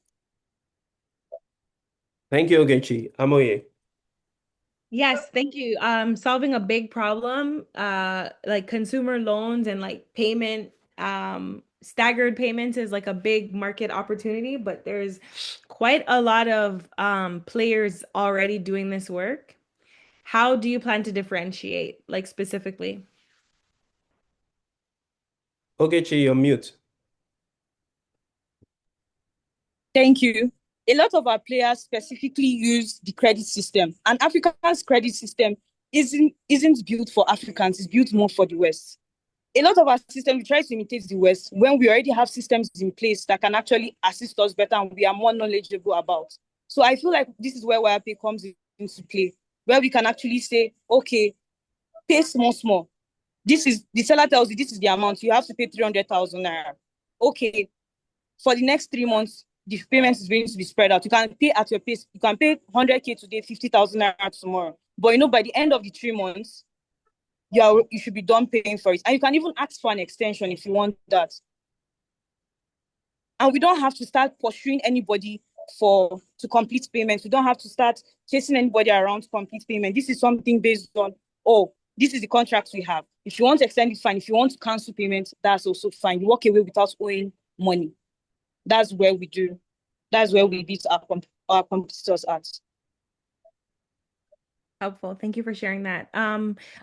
Thank you, Ogechi. Amoye. Yes, thank you. Solving a big problem, like consumer loans and like payment, staggered payments is like a big market opportunity, but there's quite a lot of players already doing this work. How do you plan to differentiate, like specifically? Ogechi, you're mute. Thank you. A lot of our players specifically use the credit system, and Africa's credit system isn't built for Africans, it's built more for the West. A lot of our systems, we try to imitate the West when we already have systems in place that can actually assist us better and we are more knowledgeable about. So I feel like this is where WirePay comes into play, where we can actually say, okay, pay small. The seller tells you this is the amount, you have to pay 300,000 naira. Okay, for the next 3 months, the payment is going to be spread out. You can pay at your pace. You can pay 100K today, 50,000 naira tomorrow. But by the end of the 3 months, you should be done paying for it. And you can even ask for an extension if you want that. And we don't have to start pursuing anybody to complete payment. We don't have to start chasing anybody around to complete payment. This is something based on, this is the contract we have. If you want to extend it, fine. If you want to cancel payment, that's also fine. You walk away without owing money. That's where we beat our competitors at. Helpful. Thank you for sharing that.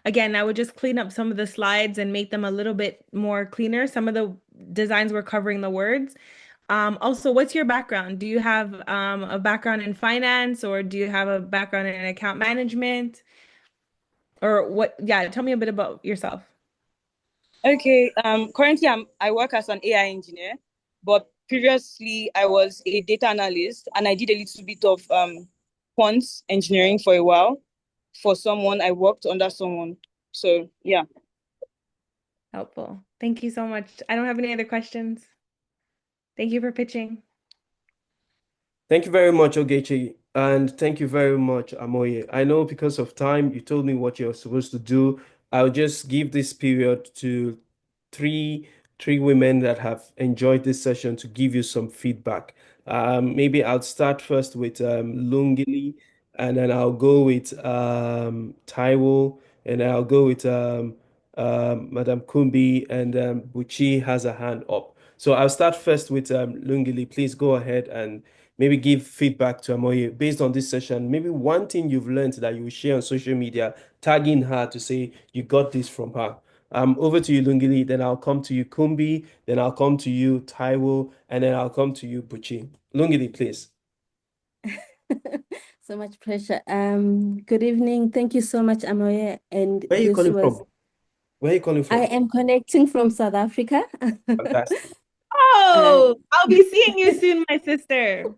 Again, I would just clean up some of the slides and make them a little bit more cleaner. Some of the designs were covering the words. Also, what's your background? Do you have a background in finance, or do you have a background in account management? Or what? Yeah, tell me a bit about yourself. Okay. Currently, I work as an AI engineer, but previously I was a data analyst, and I did a little bit of quant engineering for a while. For someone, I worked under someone. So yeah. Helpful. Thank you so much. I don't have any other questions. Thank you for pitching. Thank you very much, Ogechi. And thank you very much, Amoye. I know because of time, you told me what you're supposed to do. I'll just give this period to three women that have enjoyed this session to give you some feedback. Maybe I'll start first with Lungili, and then I'll go with Taiwo, and I'll go with Madam Kumbi, and Buchi has a hand up. So I'll start first with Lungili. Please go ahead and maybe give feedback to Amoye based on this session. Maybe one thing you've learned that you will share on social media, tagging her to say you got this from her. Over to you, Lungili. Then I'll come to you, Kumbi. Then I'll come to you, Taiwo. And then I'll come to you, Buchi. Lungili, please. So much pressure. Good evening. Thank you so much, Amoye. And Where are you calling from? Where are you calling from? I am connecting from South Africa. Fantastic. Oh, I'll be seeing you soon, my sister.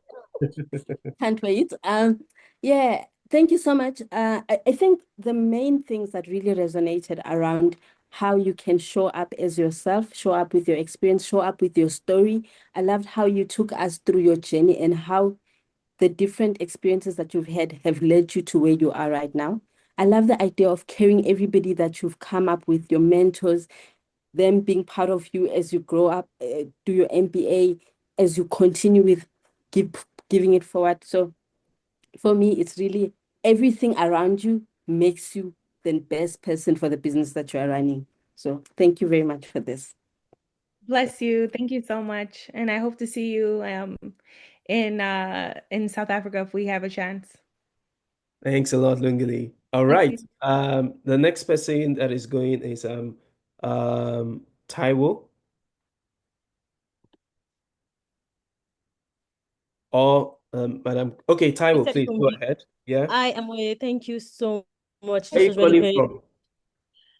Can't wait. Yeah, thank you so much. I think the main things that really resonated around how you can show up as yourself, show up with your experience, show up with your story. I loved how you took us through your journey and how the different experiences that you've had have led you to where you are right now. I love the idea of carrying everybody that you've come up with, your mentors, them being part of you as you grow up, do your MBA, as you continue with giving it forward. So for me, it's really everything around you makes you the best person for the business that you are running. So thank you very much for this. Bless you. Thank you so much. And I hope to see you in South Africa if we have a chance. Thanks a lot, Lungili. All right. The next person that is going is Taiwo. Or Madam. Okay, Taiwo, please go ahead. Yeah. Hi, Amoye. Thank you so much. Where This are was you really calling great. from?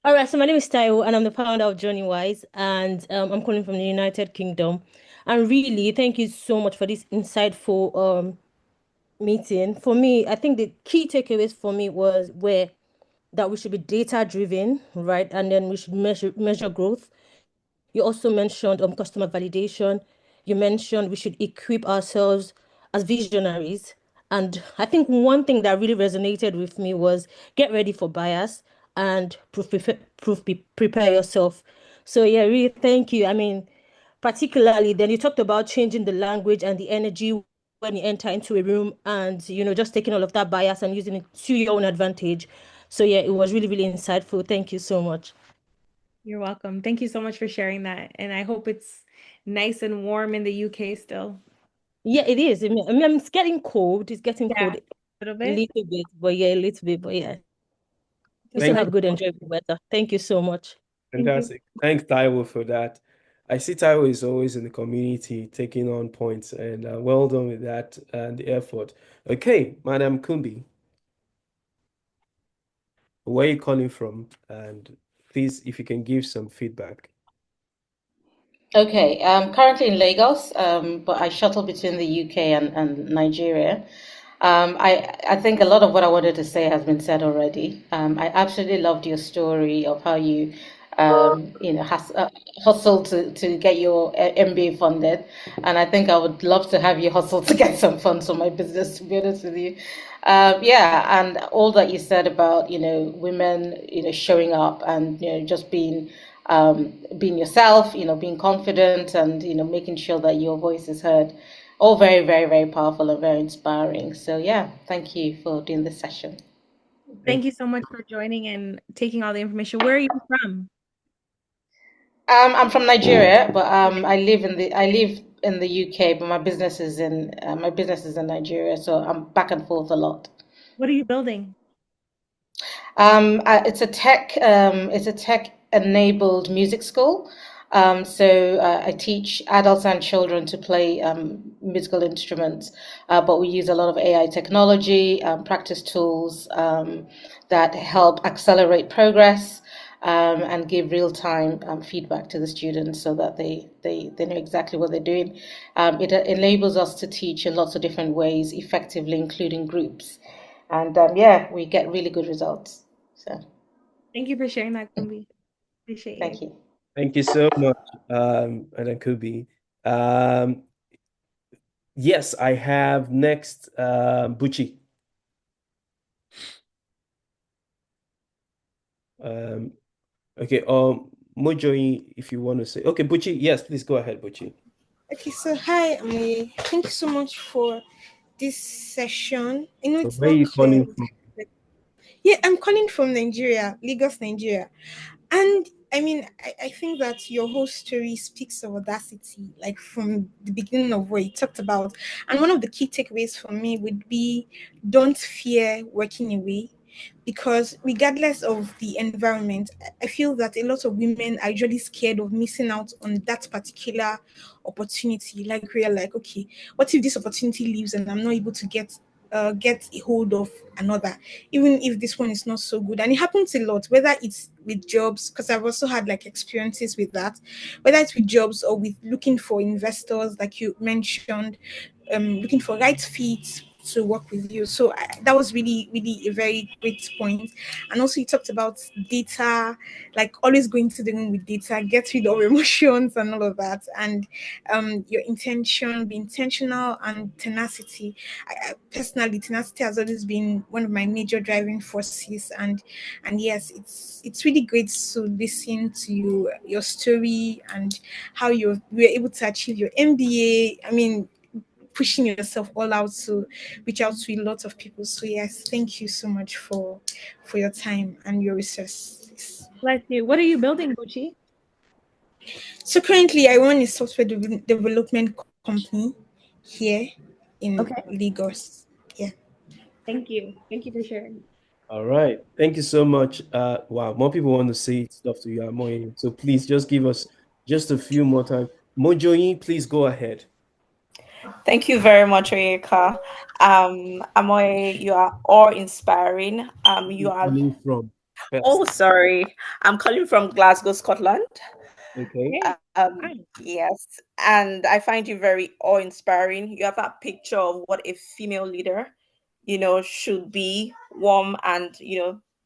All right, so my name is Taiwo, and I'm the founder of JourneyWise, and I'm calling from the United Kingdom. And really, thank you so much for this insightful meeting. For me, I think the key takeaways for me was that we should be data driven, right? And then we should measure growth. You also mentioned customer validation. You mentioned we should equip ourselves as visionaries. And I think one thing that really resonated with me was get ready for bias and prepare yourself. So yeah, really thank you. I mean, particularly then you talked about changing the language and the energy when you enter into a room and just taking all of that bias and using it to your own advantage. So yeah, it was really, really insightful. Thank you so much. You're welcome. Thank you so much for sharing that. And I hope it's nice and warm in the UK still. Yeah, it is. I mean, it's getting cold. It's getting cold a little a bit. little bit, but yeah, a little bit, but yeah. We still Thank have you. good enjoyable weather. Thank you so much. Fantastic. Thanks, Taiwo, for that. I see Taiwo is always in the community taking on points, and well done with that and the effort. Okay, Madam Kumbi, where are you calling from? And please, if you can give some feedback. Okay, I'm currently in Lagos, but I shuttle between the UK and Nigeria. I think a lot of what I wanted to say has been said already. I absolutely loved your story of how you, hustled to get your MBA funded, and I think I would love to have you hustle to get some funds for my business. To be honest with you, yeah, and all that you said about women showing up and just being yourself, being confident and making sure that your voice is heard. All very, very, very powerful and very inspiring. So yeah, thank you for doing this session. Thank you so much for joining and taking all the information. Where are you from? I'm from Nigeria, but I live in the UK, but my business is in Nigeria, so I'm back and forth a lot. What are you building? It's a tech-enabled music school. So I teach adults and children to play musical instruments, but we use a lot of AI technology, practice tools that help accelerate progress and give real-time feedback to the students so that they know exactly what they're doing. It enables us to teach in lots of different ways effectively, including groups. And yeah, we get really good results. So thank you for sharing that, Kumbi. Appreciate thank you. Thank you so much, Madam Kumbi. Yes, I have next Buchi. Okay, Mojoy, if you want to say. Okay, Buchi, yes, please go ahead, Buchi. Okay, so hi, Amoye. Thank you so much for this session. It's where are you calling from? Yeah, I'm calling from Nigeria, Lagos, Nigeria. And I mean, I think that your whole story speaks of audacity, like from the beginning of what you talked about. And one of the key takeaways for me would be don't fear working away. Because regardless of the environment, I feel that a lot of women are usually scared of missing out on that particular opportunity. Like we're like, okay, what if this opportunity leaves and I'm not able to get a hold of another, even if this one is not so good? And it happens a lot, whether it's with jobs, because I've also had like experiences with that, whether it's with jobs or with looking for investors, like you mentioned, looking for right fit to work with you. So that was really, really a very great point. And also you talked about data, like always going to the room with data, get rid of emotions and all of that. And your intention, be intentional, and tenacity. Personally, tenacity has always been one of my major driving forces. And yes, it's really great to listen to your story and how you were able to achieve your MBA. I mean, pushing yourself all out to reach out to a lot of people. So yes, thank you so much for your time and your resources. Bless you. What are you building, Buchi? So currently I run a software development company here in Lagos. Yeah. Thank you. Thank you for sharing. All right. Thank you so much. Wow, more people want to say stuff to you, Amoye. So please just give us just a few more time. Mojoyi, please go ahead. Thank you very much, Onyeka. Amoye, you are awe-inspiring. You are Coming from first. Oh, sorry. I'm calling from Glasgow, Scotland. Okay. Yes, and I find you very awe-inspiring. You have that picture of what a female leader, should be, warm, and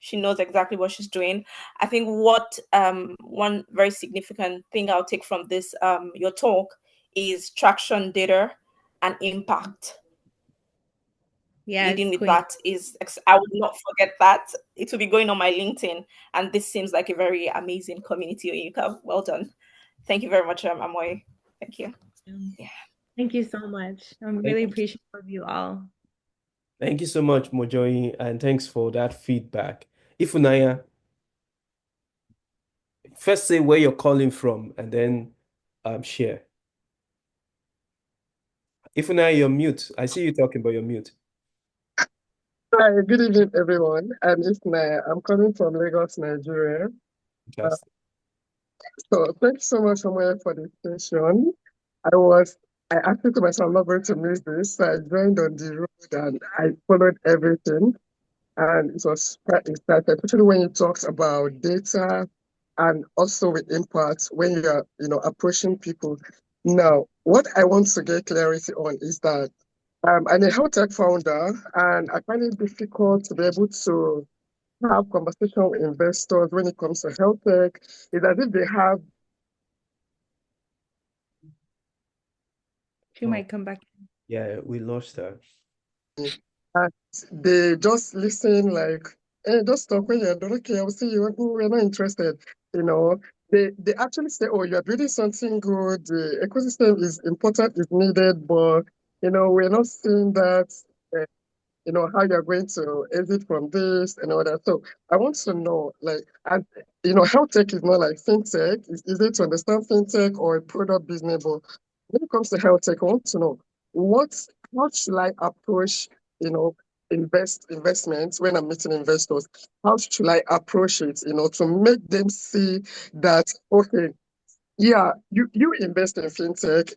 she knows exactly what she's doing. I think what one very significant thing I'll take from this your talk is traction, data, and impact. Yes, Leading with queen. that I would not forget that. It will be going on my LinkedIn, and this seems like a very amazing community. Onyeka, well done. Thank you very much, Amoye. Thank you. Yeah. Thank you so much. I'm really appreciative of you all. Thank you so much, Mojoyi, and thanks for that feedback. Ifunanya, first say where you're calling from and then share. Ifunanya, you're mute. I see you talking, but you're mute. Hi, good evening, everyone. I'm Isnaya. I'm coming from Lagos, Nigeria. So thanks so much, Amoye, for the session. I actually told myself I'm not going to miss this. So I joined on the road and I followed everything. And it was quite exciting, especially when you talked about data and also with impact when you're, approaching people. Now, what I want to get clarity on is that I'm a health tech founder, and I find it difficult to be able to have conversation with investors when it comes to health tech. It's as if they have. She might come back. Yeah, we lost her. And they just listen like, hey, just talk when you're done. Okay, I'll see you. We're not interested. They actually say, oh, you're building something good. The ecosystem is important, is needed, but we're not seeing that. How you're going to exit from this and all that. So I want to know, health tech is not like fintech. It's easy to understand fintech or a product business, but when it comes to health tech, I want to know how should I approach, investments when I'm meeting investors? How should I approach it, to make them see that, okay, yeah, you invest in fintech.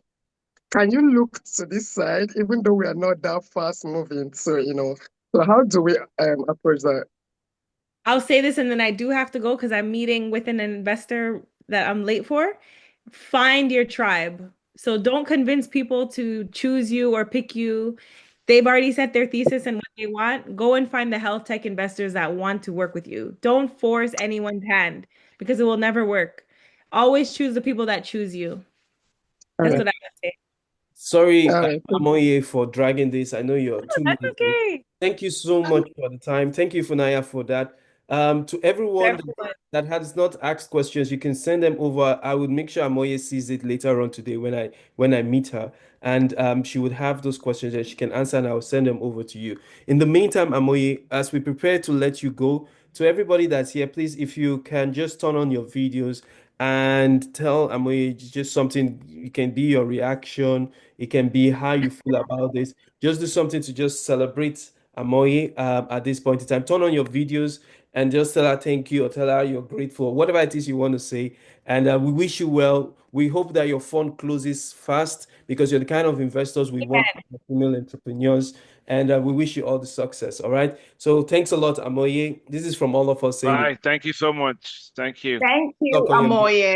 Can you look to this side, even though we are not that fast moving? So, so how do we approach that? I'll say this and then I do have to go because I'm meeting with an investor that I'm late for. Find your tribe. So don't convince people to choose you or pick you. They've already set their thesis and what they want. Go and find the health tech investors that want to work with you. Don't force anyone's hand because it will never work. Always choose the people that choose you. That's what I would say. Sorry, Amoye, for dragging this. I know you're 2 minutes late. Okay. Thank you so much for the time. Thank you, Funaya, for that. To everyone that has not asked questions, you can send them over. I would make sure Amoye sees it later on today when I meet her, and she would have those questions that she can answer, and I'll send them over to you. In the meantime, Amoye, as we prepare to let you go, to everybody that's here, please, if you can just turn on your videos and tell Amoye just something. It can be your reaction. It can be how you feel about this. Just do something to just celebrate Amoye at this point in time. Turn on your videos and just tell her thank you or tell her you're grateful, whatever it is you want to say. And we wish you well. We hope that your fund closes fast because you're the kind of investors we want, female entrepreneurs. And we wish you all the success. All right. So thanks a lot, Amoye. This is from all of us saying. Bye. Thank you so much. Thank you. Thank you, Amoye.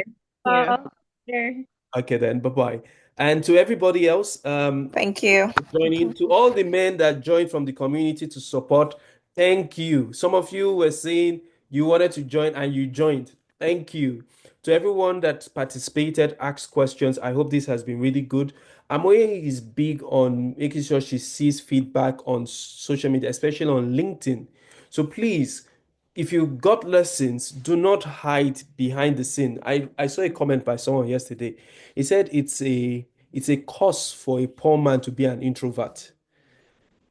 Okay, then. Bye-bye. And to everybody else, Thank you. joining, to all the men that joined from the community to support, thank you. Some of you were saying you wanted to join and you joined. Thank you. To everyone that participated, asked questions, I hope this has been really good. Amoye is big on making sure she sees feedback on social media, especially on LinkedIn. So please, if you got lessons, do not hide behind the scene. I saw a comment by someone yesterday. He said it's a curse for a poor man to be an introvert.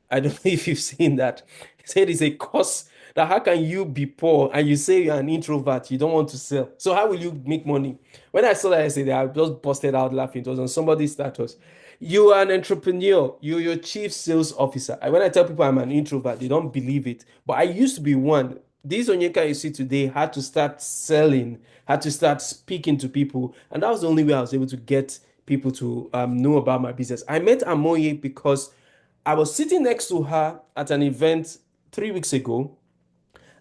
I don't know if you've seen that. He said it's a curse that how can you be poor and you say you're an introvert, you don't want to sell. So how will you make money? When I saw that yesterday, I just busted out laughing. It was on somebody's status. You are an entrepreneur. You're your chief sales officer. And when I tell people I'm an introvert, they don't believe it. But I used to be one. This Onyeka you see today had to start selling, had to start speaking to people. And that was the only way I was able to get people to know about my business. I met Amoye because I was sitting next to her at an event 3 weeks ago,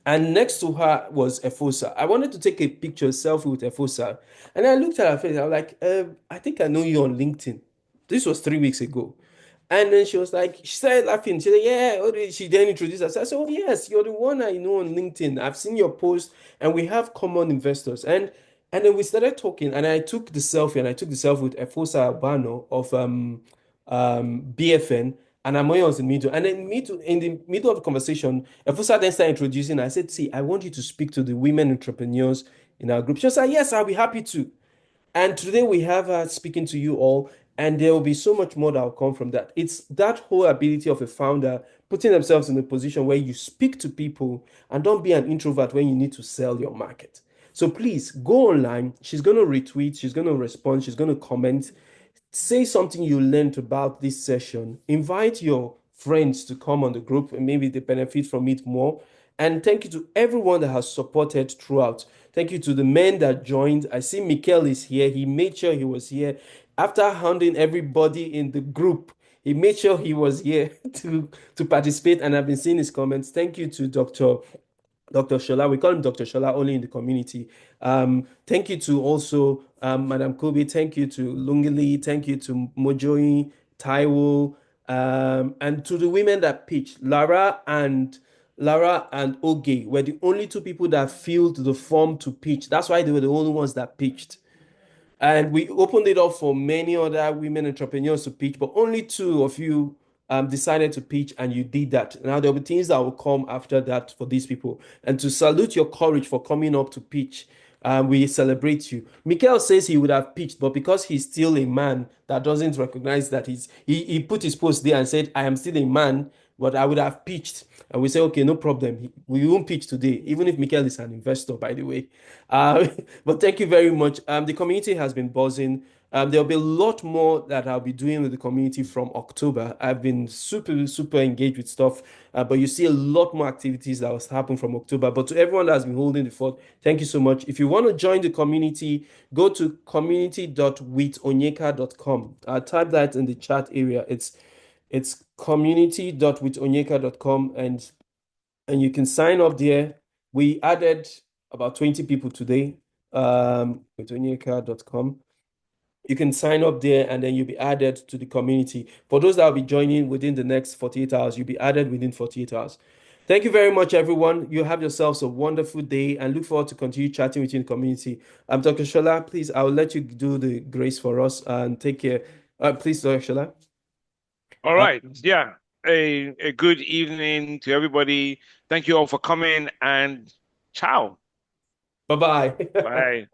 and next to her was Efosa. I wanted to take a picture, selfie with Efosa, and I looked at her face. I was like, I think I know you on LinkedIn. This was 3 weeks ago. And then she was like, she started laughing. She said, yeah, she then introduced herself. I said, oh, yes, you're the one I know on LinkedIn. I've seen your post, and we have common investors. And then we started talking, and I took the selfie, and I took the selfie with Efosa Albano of BFN, and Amoye was in the middle. And then in the middle of the conversation, Efosa then started introducing. I said, see, I want you to speak to the women entrepreneurs in our group. She said, yes, I'll be happy to. And today we have her speaking to you all, and there will be so much more that will come from that. It's that whole ability of a founder putting themselves in a position where you speak to people and don't be an introvert when you need to sell your market. So please go online. She's going to retweet, she's going to respond, she's going to comment. Say something you learned about this session. Invite your friends to come on the group and maybe they benefit from it more. And thank you to everyone that has supported throughout. Thank you to the men that joined. I see Mikel is here. He made sure he was here. After hounding everybody in the group, he made sure he was here to participate. And I've been seeing his comments. Thank you to Dr. Shola. We call him Dr. Shola only in the community. Thank you to also Madam Kobe. Thank you to Lungili. Thank you to Mojoy, Taiwo, and to the women that pitched. Lara and Oge were the only two people that filled the form to pitch. That's why they were the only ones that pitched. And we opened it up for many other women entrepreneurs to pitch, but only two of you decided to pitch, and you did that. Now there'll be things that will come after that for these people. And to salute your courage for coming up to pitch, we celebrate you. Mikel says he would have pitched, but because he's still a man that doesn't recognize that he put his post there and said, I am still a man, but I would have pitched. And we say, okay, no problem. We won't pitch today, even if Mikel is an investor, by the way. But thank you very much. The community has been buzzing. There'll be a lot more that I'll be doing with the community from October. I've been super, super engaged with stuff, but you see a lot more activities that will happen from October. But to everyone that has been holding the fort, thank you so much. If you want to join the community, go to community.withonyeka.com. Type that in the chat area. It's community.withonyeka.com, and you can sign up there. We added about 20 people today, withonyeka.com. You can sign up there and then you'll be added to the community. For those that will be joining within the next 48 hours, you'll be added within 48 hours. Thank you very much, everyone. You have yourselves a wonderful day and look forward to continue chatting with you in the community. Dr. Shola, please, I'll let you do the grace for us and take care. Please, Dr. Shola. All right. Yeah. A good evening to everybody. Thank you all for coming, and ciao. Bye-bye. Bye.